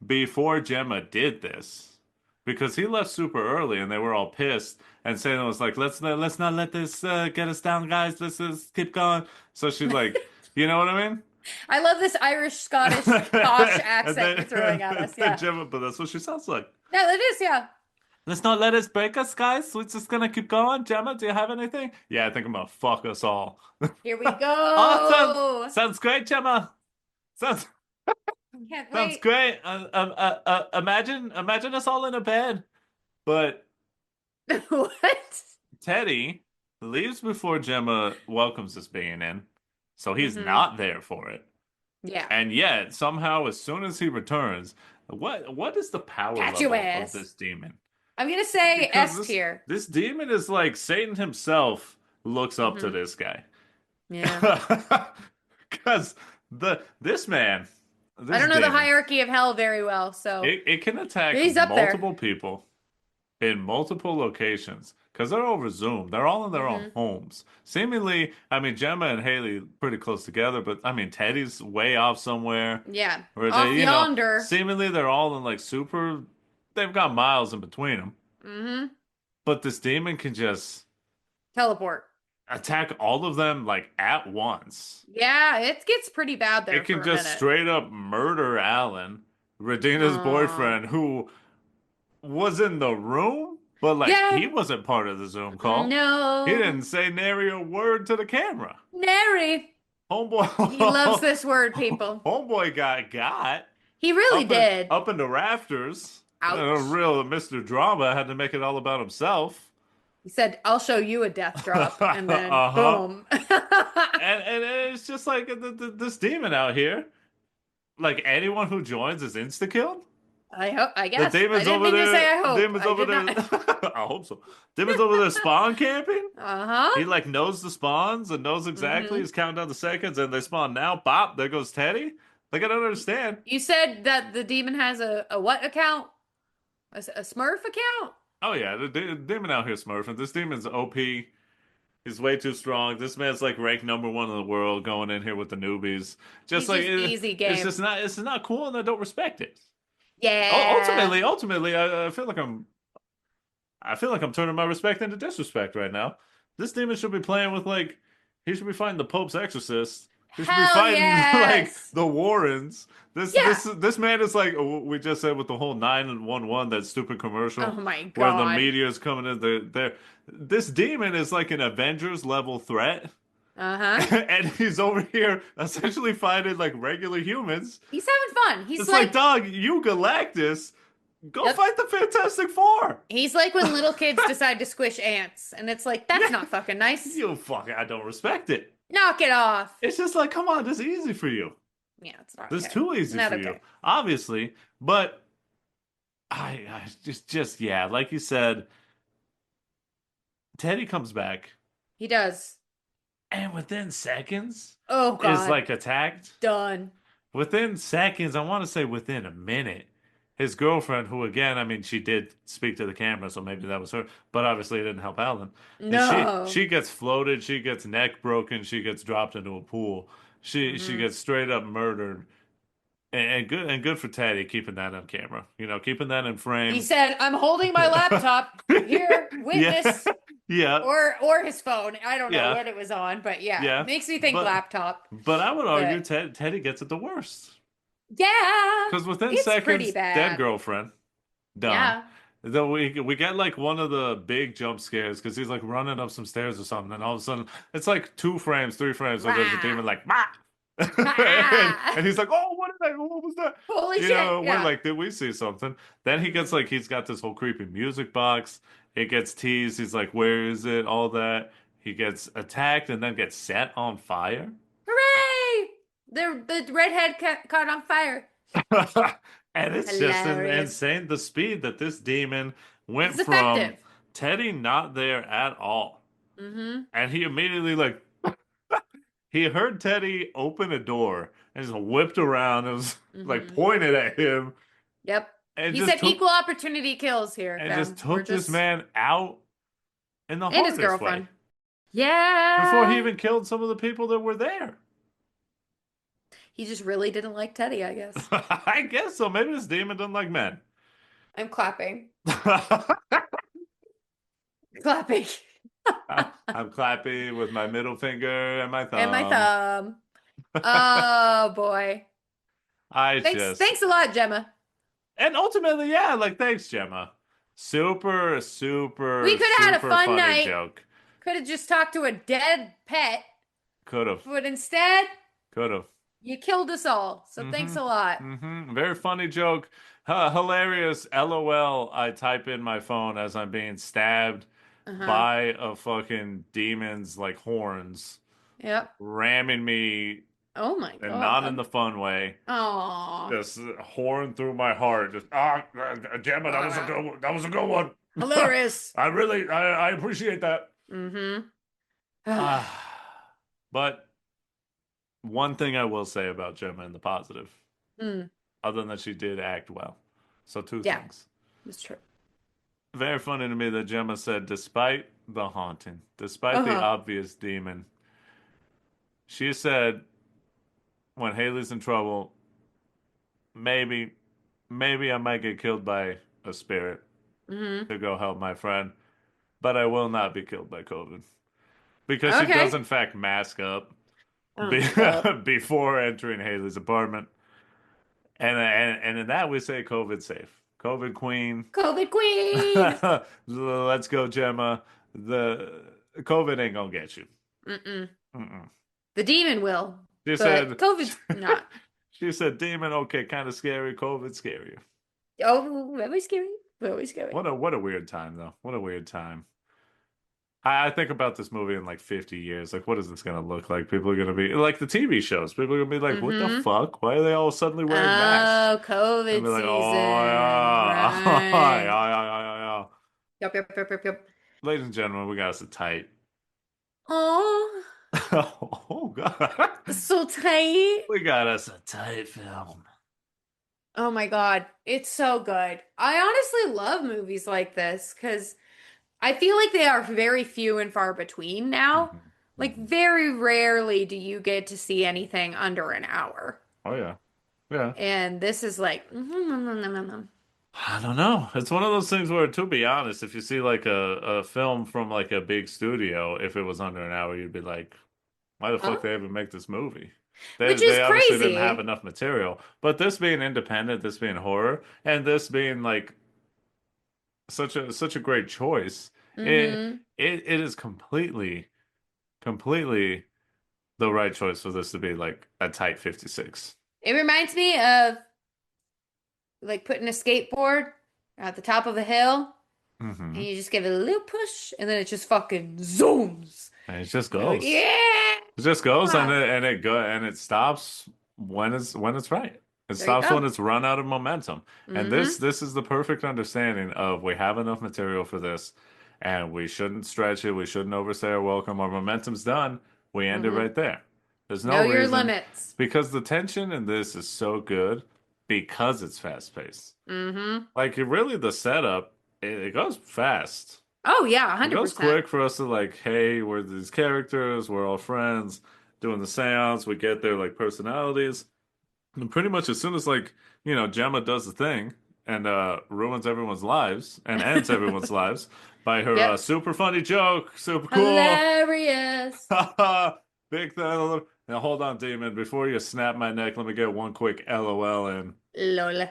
before Gemma did this. because he left super early and they were all pissed. And Satan was like, let's not let this get us down, guys. Let's just keep going. So she like, you know what I mean? I love this Irish, Scottish, posh accent you're throwing at us. Yeah. Gemma, but that's what she sounds like. No, it is, yeah. Let's not let it break us, guys. We're just gonna keep going. Gemma, do you have anything? Yeah, I think I'm gonna fuck us all. Here we Awesome. go. Sounds great, Gemma. Sounds Can't sounds wait. great. Imagine us all in a bed. But What? Teddy leaves before Gemma welcomes this being in, so he's Mhm. not there for it. Yeah. And yet, somehow, as soon as he returns, what is the power Catch your level of ass. this demon? I'm gonna say Because S tier. this demon is like Satan himself looks up to Mhm. this guy. Yeah. Because this man, this I don't know the demon, hierarchy of hell very well, so it can attack he's up there. multiple people in multiple locations because they're over Zoom. They're all in their own Mhm. homes. Seemingly, I mean, Gemma and Haley pretty close together, but I mean, Teddy's way off somewhere. Yeah. Or Off they, yonder. seemingly they're all in like super. They've got miles in between them. Mm-hmm. But this demon can just Teleport. attack all of them like at once. Yeah, it gets pretty bad there It can for a just minute. straight up murder Alan, Radina's boyfriend, who was in the room, but like Yeah. he wasn't part of the Zoom call. No. He didn't say nary a word to the camera. Nary. Homeboy. He loves this word, people. Homeboy got. He really did. Up in the rafters. Ouch. A real Mr. Drama had to make it all about himself. He said, "I'll show you a death drop," and then boom. and it's just like this demon out here. Like anyone who joins is insta killed. I guess. The demon's I didn't over mean there. to say I hope. Demon's I over did there. not. I hope so. Demon's over there spawn camping. Uh-huh. He like knows the spawns and knows exactly. He's counting down the seconds, and they spawn now. Bop! There goes Teddy. Like I don't understand. You said that the demon has a what account? A Smurf account? Oh yeah, the demon out here smurfing. This demon's OP. He's way too strong. This man's like ranked #1 in the world, going in here with the newbies. He's just easy game. It's just not. It's not cool, and I don't respect it. Yeah. Ultimately, I feel like I'm turning my respect into disrespect right now. This demon should be playing with like he should be fighting the Pope's exorcist. He should be Hell fighting like yes. the Warrens. Yeah. This man is like we just said with the whole 911, that stupid commercial. Oh my Where God. the meteor's coming in there. This demon is like an Avengers level threat. Uh-huh. And he's over here essentially fighting like regular humans. He's having fun. He's It's like, dog, you Galactus, go Yep. fight the Fantastic Four. He's like when little kids decide to squish ants, and it's like, that's not fucking nice. You fucking, I don't respect it. Knock it off. It's just like, come on, this is easy for you. Yeah, it's not This okay. is too easy Not for okay. you, obviously. But I just yeah, like you said, Teddy comes back, He does. and within seconds, Oh God. is like attacked. Done. Within seconds, I want to say within a minute, his girlfriend, who again, I mean, she did speak to the camera, so maybe that was her, but obviously it didn't help Alan. And No. she gets floated, she gets neck broken, she gets dropped into a pool. She gets straight up murdered. And good for Teddy keeping that on camera. You know, keeping that in frame. He said, "I'm holding my laptop here, witness." Yeah. Or his phone. I don't know Yeah. what it was on, but yeah. Yeah. Makes me think But- laptop. But I would argue Teddy gets it the worst. Yeah. Because within It's pretty seconds, bad. dead girlfriend. Done. Yeah. Then we get like one of the big jump scares because he's like running up some stairs or something, and all of a sudden it's like 2 frames, 3 frames, so there's a Wah. demon like "Ma!" and he's like, "Oh, what was that?" Holy You shit. know, Yeah. we're like, "Did we see something?" Then he gets like he's got this whole creepy music box. It gets teased. He's like, "Where is it?" All that. He gets attacked and then gets set on fire. Hooray! The redhead caught on fire. And it's just Hilarious. insane the speed that this demon went It's from effective. Teddy not there at all. Mm-hmm. And he immediately like he heard Teddy open a door and just whipped around and was like Mhm. pointed at him Yep. and He just said took, equal opportunity kills here. and fam. just We're took this man out in the and his hardest girlfriend. way. Yeah. Before he even killed some of the people that were there. He just really didn't like Teddy, I guess. I guess so. Maybe this demon doesn't like men. I'm clapping. Clapping. I'm clapping with my middle finger and my And my thumb. thumb. Oh boy. I Thanks. just, Thanks a lot, Gemma. and ultimately, yeah, like thanks, Gemma. Super, We super, could have had a super fun funny night. joke. Could have just talked to a dead pet, Could have, but instead, could have. you killed us all. So thanks Mm-hmm. a lot. Mm-hmm. Very funny joke. Hilarious. LOL. I type in my phone as I'm being stabbed Uh-huh. by a fucking demon's like horns, Yep. ramming me, Oh my and not in God. the fun way. Aw. Just horn through my heart. Just Gemma, that was a good one. That was a good one. Hilarious. I really, I appreciate that. Mm-hmm. Ah, but one thing I will say about Gemma in the positive, Mm. other than that she did act well. So two Yeah, things. that's true. Very funny to me that Gemma said, despite the haunting, despite the Uh-huh. obvious demon, she said when Haley's in trouble, maybe, maybe I might get killed by a spirit Mm-hmm. to go help my friend, but I will not be killed by COVID. Because she does, Okay. in fact, mask up Oh be my God. before entering Haley's apartment. And in that, we say COVID safe. COVID queen. COVID Queen. Let's go, Gemma. The COVID ain't gonna get you. Mm-mm. Mm-mm. The demon will, She but said, COVID's not. she said, demon, okay, kind of scary. COVID scarier. Oh, very scary. Very scary. What a weird time though. What a weird time. I think about this movie in like 50 years. Like, what is this gonna look like? People are gonna be like the TV shows. People are gonna be like, what the Mm-hmm. fuck? Why are they all suddenly wearing masks? Oh, And COVID be like, oh season. yeah, yeah, Right. yeah, yeah, yeah. Yep, yep, yep, yep, yep. Ladies and gentlemen, we got us a tight. Oh, Oh God, so tight. we got us a tight film. Oh my God. It's so good. I honestly love movies like this because I feel like they are very few and far between now. Hmm. Like, Hmm. very rarely do you get to see anything under an hour. Oh yeah, yeah. And this is like, I don't know. It's one of those things where, to be honest, if you see like a film from like a big studio, if it was under an hour, you'd be like, why the huh? fuck they even make this movie? Which is They obviously didn't have crazy. enough material. But this being independent, this being horror, and this being like such a great choice, Hmm. it is completely the right choice for this to be like a tight 56. It reminds me of like putting a skateboard at the top of a hill and Hmm. you just give it a little push and then it just fucking zooms. And it just You're like, goes. yeah. It just goes Ah, and it stops when it's right. It there you stops go. when it's run out of momentum. And Hmm. this is the perfect understanding of we have enough material for this and we shouldn't stretch it, we shouldn't overstay our welcome. Our momentum's done. We end it Hmm. right there. There's no Know your reason limits. because the tension in this is so good because it's fast paced. Hmm. Like really the setup, it goes fast. Oh yeah, It goes 100%. quick for us to like, hey, we're these characters, we're all friends, doing the seance, we get their like personalities. And pretty much as soon as like, Gemma does the thing and ruins everyone's lives and ends everyone's lives by her Yep. super funny joke, super cool. Hilarious. Big thing. Now hold on, demon. Before you snap my neck, let me get one quick LOL in. Lola.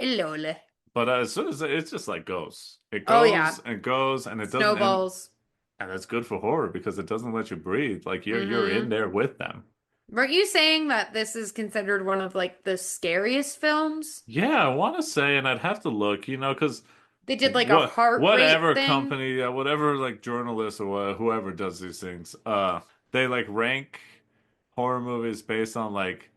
Lola. But as soon as it just like goes, it Oh yeah. goes and goes, and it doesn't end. Snowballs. And that's good for horror because it doesn't let you breathe. Like you're in Hmm. there with them. Weren't you saying that this is considered one of like the scariest films? Yeah, I want to say, and I'd have to look, because They did like a heart rate whatever thing. company, whatever like journalist or whoever does these things, they like rank horror movies based on like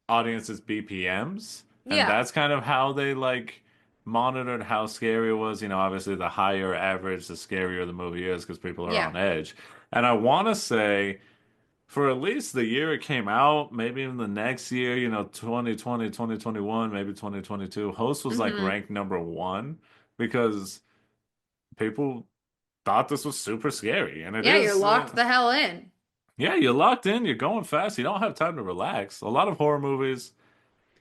audiences' BPMs, and Yeah. that's kind of how they like monitored how scary it was. Obviously the higher average, the scarier the movie is because people are Yeah. on edge. And I want to say, for at least the year it came out, maybe even the next year, 2020, 2021, maybe 2022, Host was like Hmm. ranked number one because people thought this was super scary. And it Yeah, you're is, locked the hell in. yeah, you're locked in, you're going fast, you don't have time to relax. A lot of horror movies,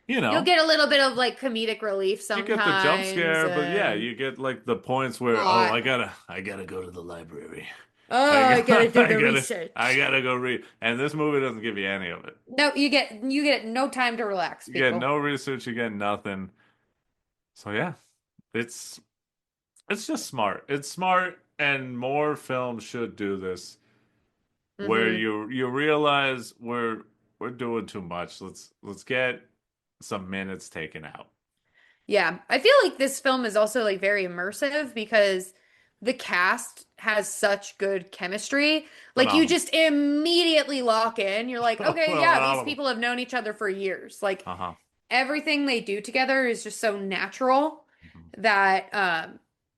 you You'll know, get a little bit of like comedic relief you get the jump sometimes scare, but yeah, and you get like the points where, oh, plot. I gotta go to the library. Oh, I gotta do the I research. gotta go read. And this movie doesn't give you any of it. No, you get no time to relax, You get people. no research, you get nothing. So yeah, it's it's just smart. It's smart, and more films should do this, where Hmm. you realize we're doing too much. Let's get some minutes taken out. Yeah, I feel like this film is also like very immersive because the cast has such good chemistry. Like you Phenomenal. just immediately lock in. You're like, okay, yeah, these Phenomenal. people have known each other for years. Like Uh-huh. everything they do together is just so natural Mhm. that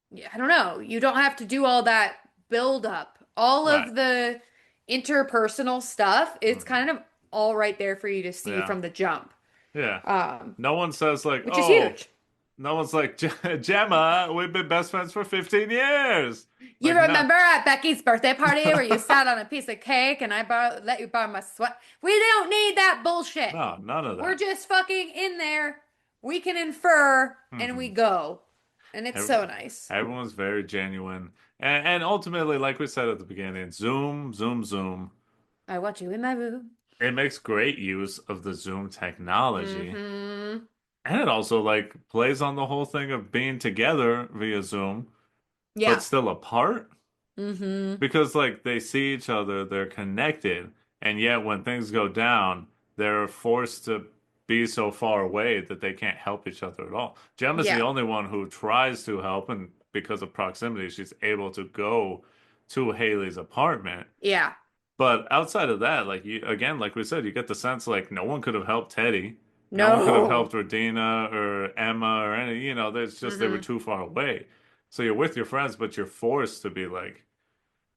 yeah, I don't know. You don't have to do all that build up. All Right. of the interpersonal stuff, it's Mhm. kind of all right there for you to see Yeah. from the jump. Yeah. Um, No one says like, which is "Oh, huge. no one's like, Gemma, we've been best friends for 15 years." You Like, no. remember at Becky's birthday party where you sat on a piece of cake and let you borrow my sweat? We don't need that bullshit. No, none of We're that. just fucking in there. We can infer and we Hmm. go. And it's so nice. Everyone's very genuine. And ultimately, like we said at the beginning, zoom, zoom, zoom. I want you in my room. It makes great use of the zoom technology. Mm-hmm. And it also like plays on the whole thing of being together via Zoom, but Yeah. still apart. Mm-hmm. Because like they see each other, they're connected, and yet when things go down, they're forced to be so far away that they can't help each other at all. Gemma's the Yeah. only one who tries to help, and because of proximity, she's able to go to Haley's apartment. Yeah. But outside of that, like you again, like we said, you get the sense like no one could have helped Teddy. No one could have helped No. Regina or Emma or any, there's just they were Mm-hmm. too far away. So you're with your friends, but you're forced to be like,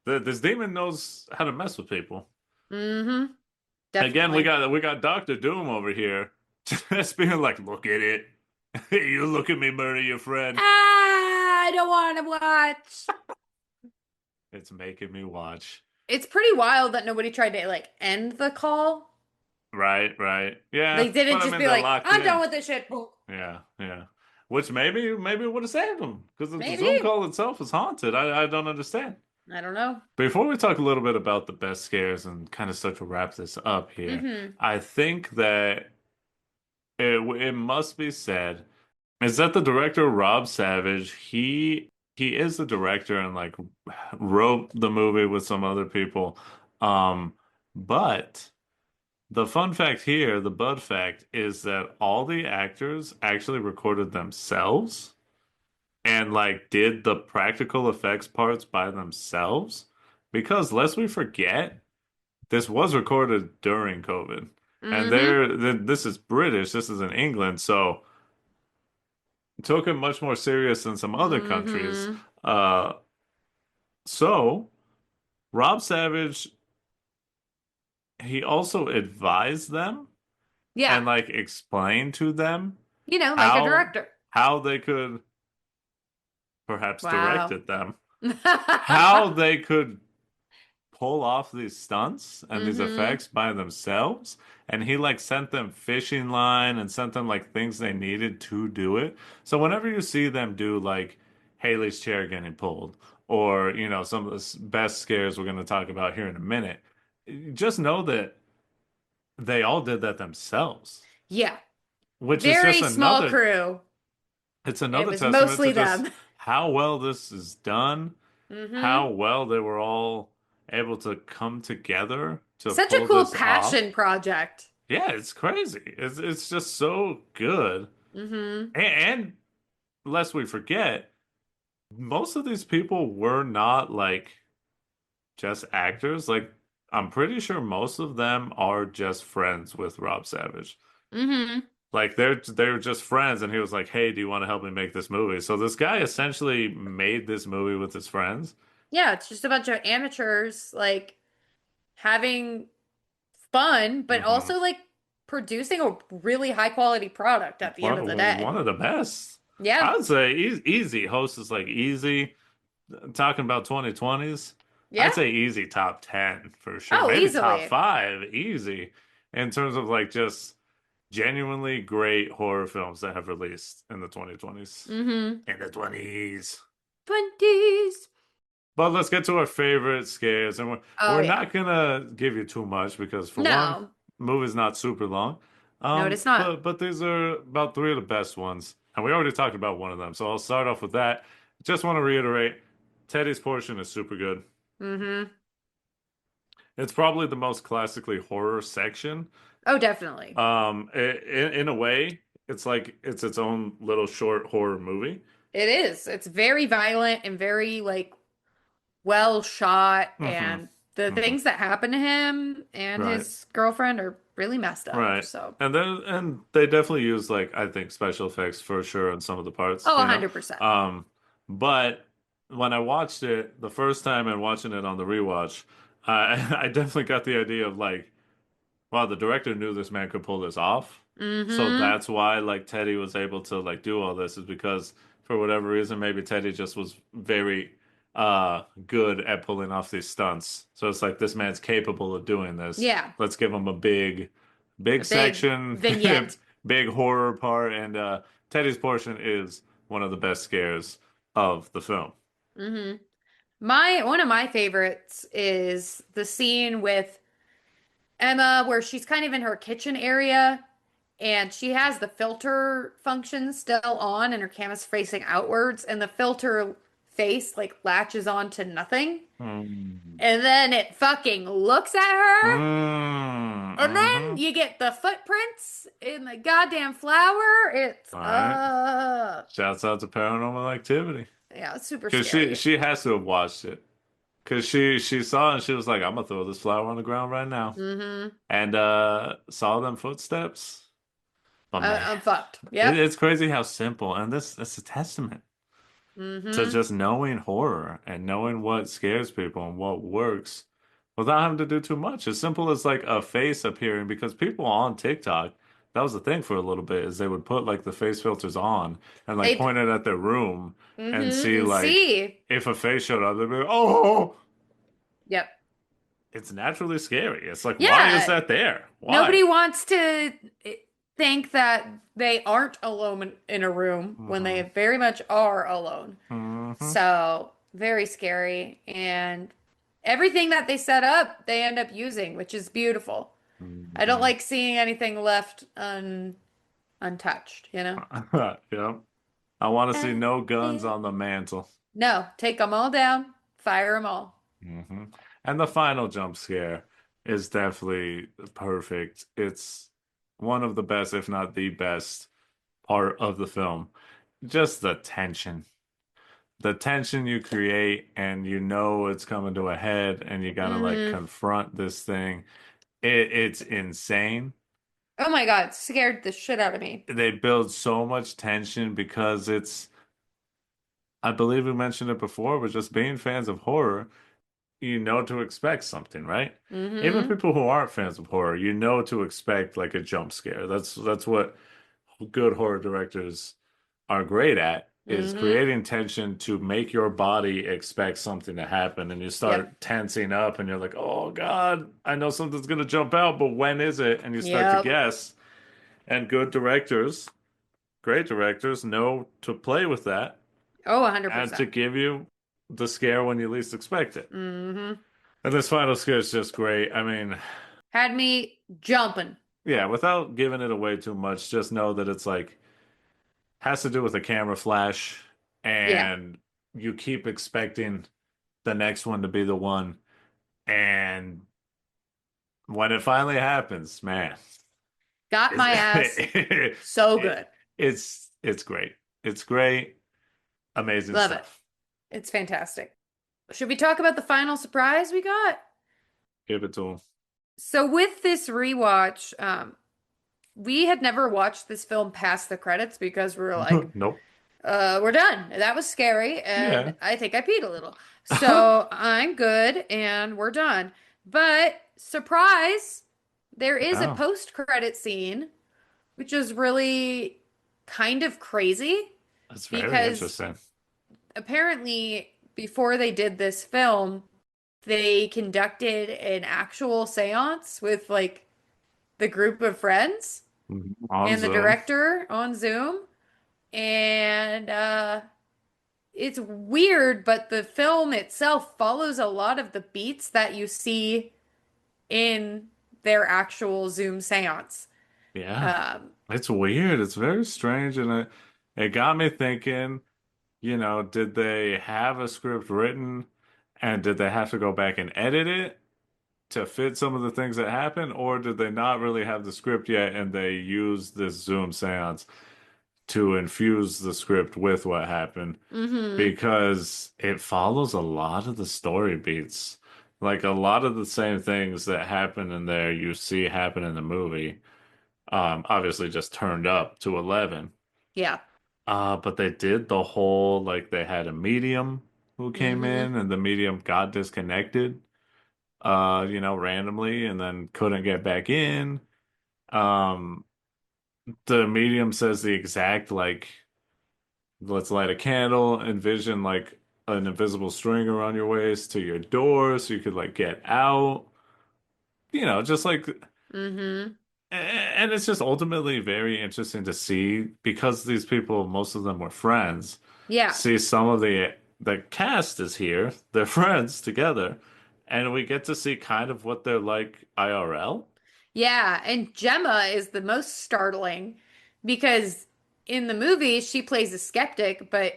this demon knows how to mess with people. Mm-hmm. Again, Definitely. we got Doctor Doom over here, just being like, look at it. You look at me murder your friend. Ah, I don't want to watch. It's making me watch. It's pretty wild that nobody tried to like end the call. Right, right. They Yeah, didn't but I just mean be they're like, locked I'm done in. with this shit. Boom. Yeah, yeah. Which maybe it would have saved them because the Maybe. Zoom call itself is haunted. I don't understand. I don't know. Before we talk a little bit about the best scares and kind of start to wrap this up here, Mm-hmm. I think that it must be said is that the director Rob Savage, he is the director and like wrote the movie with some other people. Um, but the fun fact here, the bud fact, is that all the actors actually recorded themselves and like did the practical effects parts by themselves. Because lest we forget, this was recorded during COVID. And Mm-hmm. this is British, this is in England, so took it much more serious than some other countries. Mm-hmm. Uh, so Rob Savage, he also advised them Yeah. and like explained to them Like a how director. they could perhaps Wow. directed them how they could pull off these stunts and these Mm-hmm. effects by themselves. And he like sent them fishing line and sent them like things they needed to do it. So whenever you see them do like Haley's chair getting pulled or, some of the best scares we're going to talk about here in a minute, just know that they all did that themselves, Yeah. which is just Very small another, crew. it's And it another was testament to mostly just them. how well this is done, Mm-hmm. how well they were all able to come together to Such a pull cool this off. passion project. Yeah, it's crazy. It's just so good. Mm-hmm. And lest we forget, most of these people were not like just actors. Like I'm pretty sure most of them are just friends with Rob Savage. Mm-hmm. Like they're just friends, and he was like, "Hey, do you want to help me make this movie?" So this guy essentially made this movie with his friends. Yeah, it's just a bunch of amateurs like having fun, but Hmm. also like producing a really high quality product at the end of the day. One of the best. Yeah. I would say easy. Host is like easy. Talking about 2020s, Yeah. I'd say easy top 10 for sure. Oh, Maybe top easily. 5, easy in terms of like just genuinely great horror films that have released in the 2020s. Mm-hmm. In the 20s. 20s. But let's get to our favorite scares, and Oh we're yeah. not gonna give you too much because for one, No. the movie's not super long. No, it's not. But these are about three of the best ones, and we already talked about one of them. So I'll start off with that. Just want to reiterate, Teddy's portion is super good. Mm-hmm. It's probably the most classically horror section. Oh, definitely. In a way, it's like it's its own little short horror movie. It is. It's very violent and very like well shot, Hmm. and the Hmm. things that happen to him and Right. his girlfriend are really messed up. Right. So, And they definitely use like I think special effects for sure in some of the parts, oh, you know. 100%. But when I watched it the first time and watching it on the rewatch, I I definitely got the idea of like, wow, the director knew this man could pull this off. So Mm-hmm. that's why like Teddy was able to like do all this is because for whatever reason maybe Teddy just was very good at pulling off these stunts. So it's like this man's capable of doing this. Yeah. Let's give him a big A big section, vignette. big horror part and Teddy's portion is one of the best scares of the film. Mm-hmm. My one of my favorites is the scene with Emma where she's kind of in her kitchen area and she has the filter function still on and her camera's facing outwards and the filter face like latches on to nothing. Mm. And then it fucking looks at her. Mm, And then hmm. you get the footprints in the goddamn flower. It's All right. Shouts out to Paranormal Activity. yeah, it's super Because scary. she has to have watched it. Because she saw it and she was like, I'm gonna throw this flower on the ground right now. Mm-hmm. And saw them footsteps. But man, I'm fucked. Yep. it's crazy how simple and this it's a testament to Mm-hmm. just knowing horror and knowing what scares people and what works without having to do too much. As simple as like a face appearing because people on TikTok, that was the thing for a little bit, is they would put like the face filters on and like They point it at their room and mm-hmm. see And like see. if a face showed up, they'd be like, oh, Yep. it's naturally scary. It's like, why is Yeah. that there? Nobody Why? wants to think that they aren't alone in a room when Hmm. they very much are alone. Hmm. So, very scary. And everything that they set up, they end up using, which is beautiful. I don't Hmm. like seeing anything left untouched, you know? Yeah. I want to see Eh, no guns eh. on the mantle. No, take them all down, fire them all. Hmm. And the final jump scare is definitely perfect. It's one of the best, if not the best, part of the film. Just the tension. The tension you create, and you know it's coming to a head, and you gotta like Hmm. confront this thing. It's insane. Oh my God, scared the shit out of me. They build so much tension because I believe we mentioned it before, but just being fans of horror, you know to expect something, right? Even Hmm. people who aren't fans of horror, you know to expect like a jump scare. That's what good horror directors are great at, is Hmm. creating tension to make your body expect something to happen and you Yep. start tensing up and you're like, "Oh God, I know something's gonna jump out, but when is it?" And you start to Yep. guess. And good directors, great directors know to play with that Oh, and to 100%. give you the scare when you least expect it. Hmm. And this final scare is just great. I mean, Had me jumping. yeah, without giving it away too much, just know that it's like has to do with a camera flash, Yeah. and you keep expecting the next one to be the one. And when it finally happens, man, Got my ass it's so good. it's great. It's great, amazing Love it. stuff. It's fantastic. Should we talk about the final surprise we got? Give it to So with this rewatch, we had never watched this film past the credits because we were like, him. Nope. we're done. That was scary, Yeah. and I think I peed a little. So I'm good, and we're done. But surprise, there is a Oh, post-credit scene, which is really kind of crazy that's very because interesting. apparently before they did this film, they conducted an actual seance with like the group of friends. On and the Zoom. director on Zoom. And it's weird, but the film itself follows a lot of the beats that you see in their actual Zoom seance. Yeah. Um, It's weird. It's very strange, and it got me thinking, did they have a script written and did they have to go back and edit it to fit some of the things that happen, or did they not really have the script yet and they used this Zoom seance to infuse the script with what happened? hmm Because it follows a lot of the story beats. Like a lot of the same things that happen in there you see happen in the movie. Obviously just turned up to 11. Yeah. But they did the whole like they had a medium who came hmm in and the medium got disconnected, randomly and then couldn't get back in. Um, the medium says the exact like let's light a candle, envision like an invisible string around your waist to your door so you could like get out. Just like hmm and it's just ultimately very interesting to see because these people, most of them were friends. Yeah. See some of the cast is here, they're friends together, and we get to see kind of what they're like IRL. Yeah. And Gemma is the most startling because in the movie, she plays a skeptic, but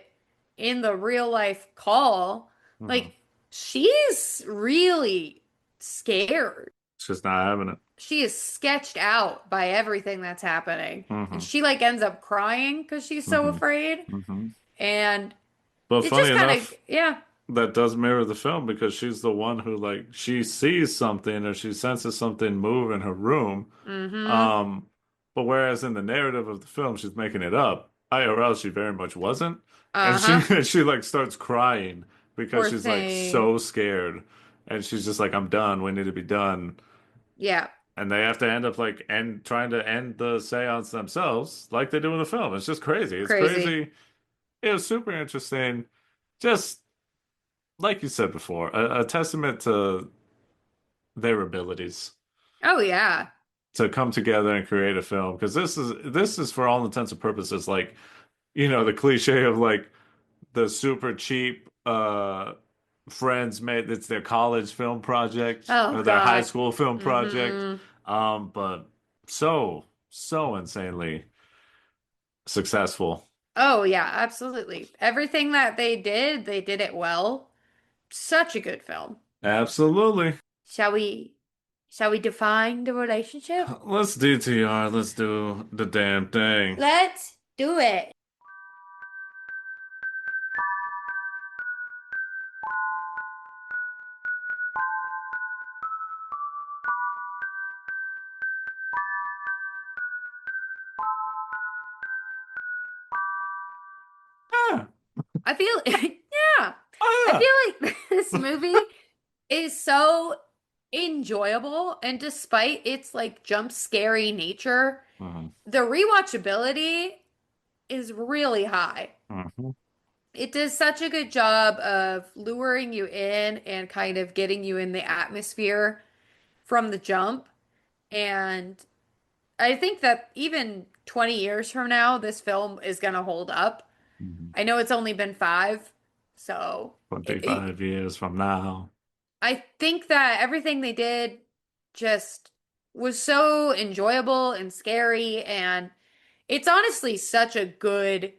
in the real life call, Hmm. like, she's really scared. She's not having it. She is sketched out by everything that's happening. And Hmm. she like ends up crying because she's so Hmm. afraid. Hmm. And But it funny just kind of, enough, yeah. that does mirror the film because she's the one who like she sees something or she senses something move in her room. Mm-hmm. Um, but whereas in the narrative of the film, she's making it up. IRL, she very much wasn't, and she Uh-huh. she like starts crying because Poor she's like thing. so scared, and she's just like, "I'm done. We need to be done." Yeah. And they have to end up like end trying to end the seance themselves, like they do in the film. It's just crazy. It's Crazy. crazy. It was super interesting. Just like you said before, a testament to their abilities Oh yeah. to come together and create a film because this is for all intents and purposes like the cliche of like the super cheap friends made it's their college film project Oh or their high God. school film project, Mm-hmm. but so insanely successful. Oh yeah, absolutely. Everything that they did it well. Such a good film. Absolutely. Shall we shall we define the relationship? Let's DTR. Let's do the damn thing. Let's do it. Yeah. I feel yeah. Oh I yeah. feel like this movie is so enjoyable and despite its like jump scary nature, Mhm. the rewatchability is really high. Mhm. It does such a good job of luring you in and kind of getting you in the atmosphere from the jump. And I think that even 20 years from now, this film is going to hold up. Mhm. I know it's only been five, so 25 years from now. I think that everything they did just was so enjoyable and scary, and it's honestly such a good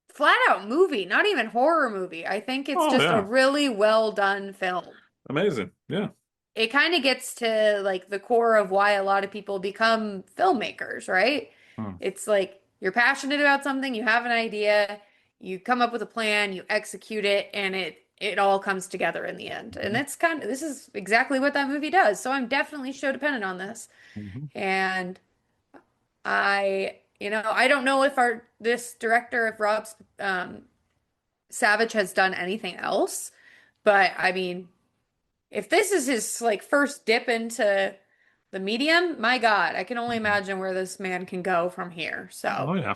flat out movie, not even horror movie. I think it's Oh just a yeah. really well done film. Amazing. Yeah. It kind of gets to like the core of why a lot of people become filmmakers, right? Hmm. It's like you're passionate about something, you have an idea, you come up with a plan, you execute it, and it all comes together in the end. And Mhm. that's kind of this is exactly what that movie does. So I'm definitely show dependent on this. Mhm. And I don't know if our this director, if Rob Savage has done anything else, but I mean, if this is his like first dip into the medium, my God, I can only Mhm. imagine where this man can go from here. So Oh yeah.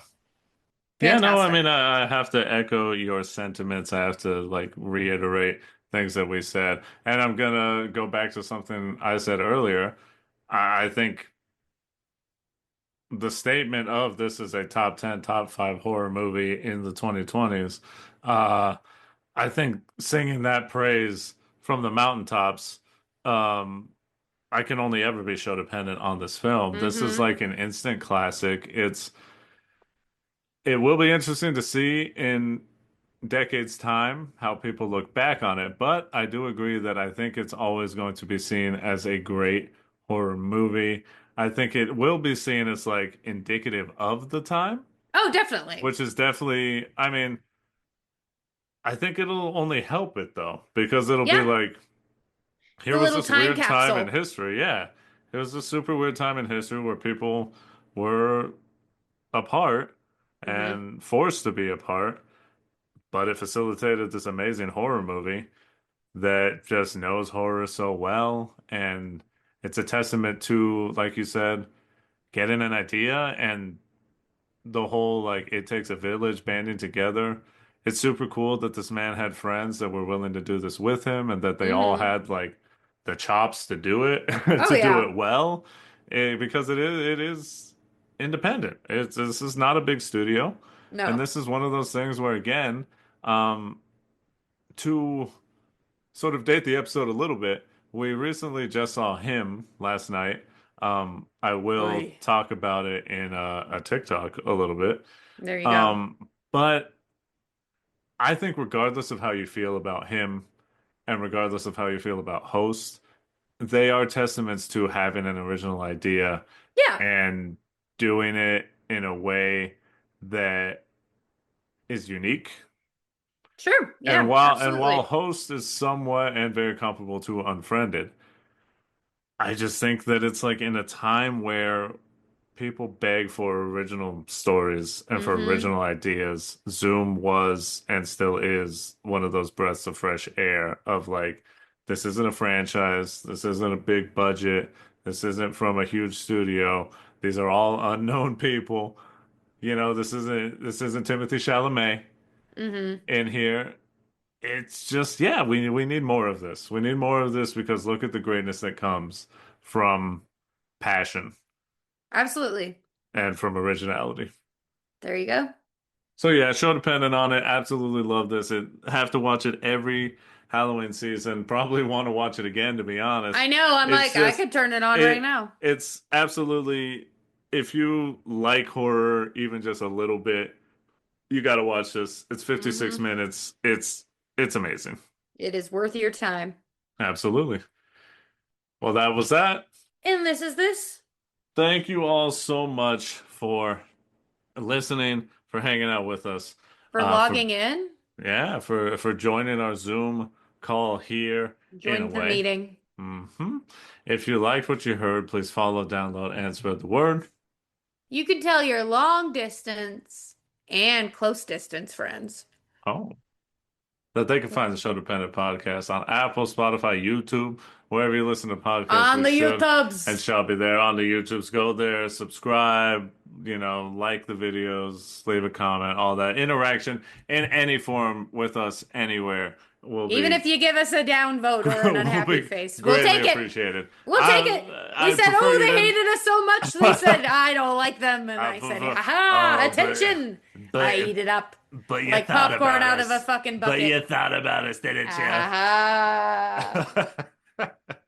Yeah, no, I mean fantastic. I have to echo your sentiments. I have to like reiterate things that we said. And I'm gonna go back to something I said earlier. I think the statement of this is a top 10, top 5 horror movie in the 2020s, uh, I think singing that praise from the mountaintops, um, I can only ever be show dependent on this film. This is Mm-hmm. like an instant classic. It will be interesting to see in decades' time how people look back on it, but I do agree that I think it's always going to be seen as a great horror movie. I think it will be seen as like indicative of the time, Oh, definitely. which is definitely, I mean, I think it'll only help it though, because it'll be Yeah. like, It's here a was little this time weird time in capsule. history. Yeah. It was a super weird time in history where people were apart Mm-hmm. and forced to be apart, but it facilitated this amazing horror movie that just knows horror so well. And it's a testament to, like you said, getting an idea and the whole like it takes a village banding together. It's super cool that this man had friends that were willing to do this with him and that they all Mm-hmm. had like the chops to do it, Oh to do yeah. it well, because it is independent. This is not a big studio, and No. this is one of those things where again, um, to sort of date the episode a little bit, we recently just saw him last night. I will Oy. talk about it in a TikTok a little bit. There you go. But I think regardless of how you feel about him and regardless of how you feel about Host, they are testaments to having an original idea Yeah. and doing it in a way that is unique. Sure. And Yeah, while absolutely. Host is somewhat and very comparable to Unfriended, I just think that it's like in a time where people beg for original stories and for Mm-hmm. original ideas. Zoom was and still is one of those breaths of fresh air of like, this isn't a franchise, this isn't a big budget, this isn't from a huge studio. These are all unknown people. You know, this isn't Timothy Chalamet Mm-hmm. in here. It's just, yeah, we need more of this. We need more of this because look at the greatness that comes from passion Absolutely. and from originality. There you go. So yeah, show dependent on it. Absolutely love this. It have to watch it every Halloween season. Probably want to watch it again, to be honest. I know. I'm It's like, I just could turn it on right it now. it's absolutely if you like horror even just a little bit, you got to watch this. It's 56 Mm-hmm. minutes. It's amazing. It is worth your time. Absolutely. Well, that was that. And this is this Thank you all so much for listening, for hanging out with us, for for logging in. yeah, for joining our Zoom call here in a Join the way. meeting. If you liked what you heard, please follow, download, and spread the word. You can tell your long distance and close distance friends. Oh, that they can find the Show Dependent podcast on Apple, Spotify, YouTube, wherever you listen to podcasts. On We the should and YouTubes. shall be there on the YouTubes. Go there, subscribe, like the videos, leave a comment, all that interaction in any form with us anywhere will Even be if you give us a down vote or an will unhappy be face, we'll greatly take it. appreciated. We'll take it. We I said, prefer oh, you they didn't. hated us so much. They said, I don't like them. And I I said, prefer. ha ha, Oh, attention. I but eat it up but you like thought popcorn about out of a us. fucking But you bucket. thought about us, didn't you? Ah,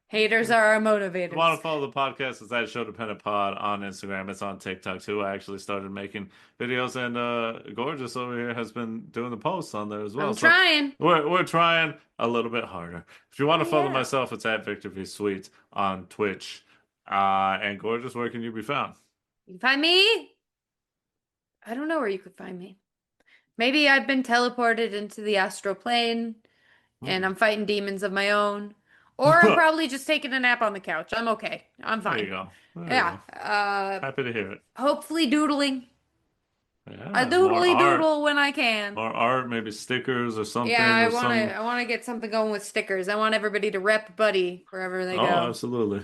haters are our Want motivators. to follow the podcast? It's at Show Dependent Pod on Instagram. It's on TikTok too. I actually started making videos, and Gorgeous over here has been doing the posts on there as well. I'm So trying. we're trying a little bit harder. If you want Oh, to follow yeah. myself, it's at Victor V Sweet on Twitch. And Gorgeous, where can you be found? You can find me. I don't know where you could find me. Maybe I've been teleported into the astral plane and Hmm. I'm fighting demons of my own. Or I'm probably just taking a nap on the couch. I'm okay. I'm There you fine. go. There you Yeah. go. Happy to hear it. Hopefully doodling. I Yeah, more doodly art, doodle when I can. more art, maybe stickers or Yeah, something with some. I wanna get something going with stickers. I want everybody to rep Buddy wherever they Oh, go. absolutely.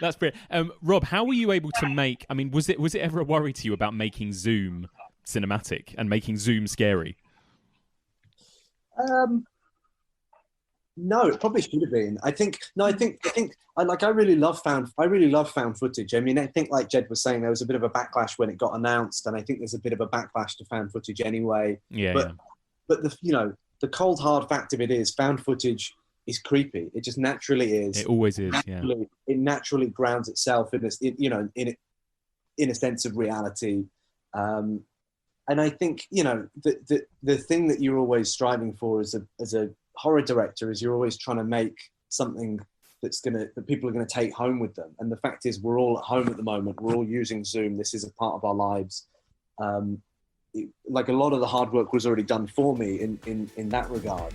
That's brilliant. Rob, how were you able to make? I mean, was it ever a worry to you about making Zoom cinematic and making Zoom scary? Um, No, it probably should have been. I think I really love found footage. I mean, I think like Jed was saying, there was a bit of a backlash when it got announced, and I think there's a bit of a backlash to found footage anyway. Yeah, but yeah. but the cold hard fact of it is, found footage is creepy. It just naturally is. It always is. Yeah. It naturally grounds itself in this, in a sense of reality. And I think the thing that you're always striving for as a horror director is you're always trying to make something that people are gonna take home with them. And the fact is, we're all at home at the moment. We're all using Zoom. This is a part of our lives. Like a lot of the hard work was already done for me in that regard.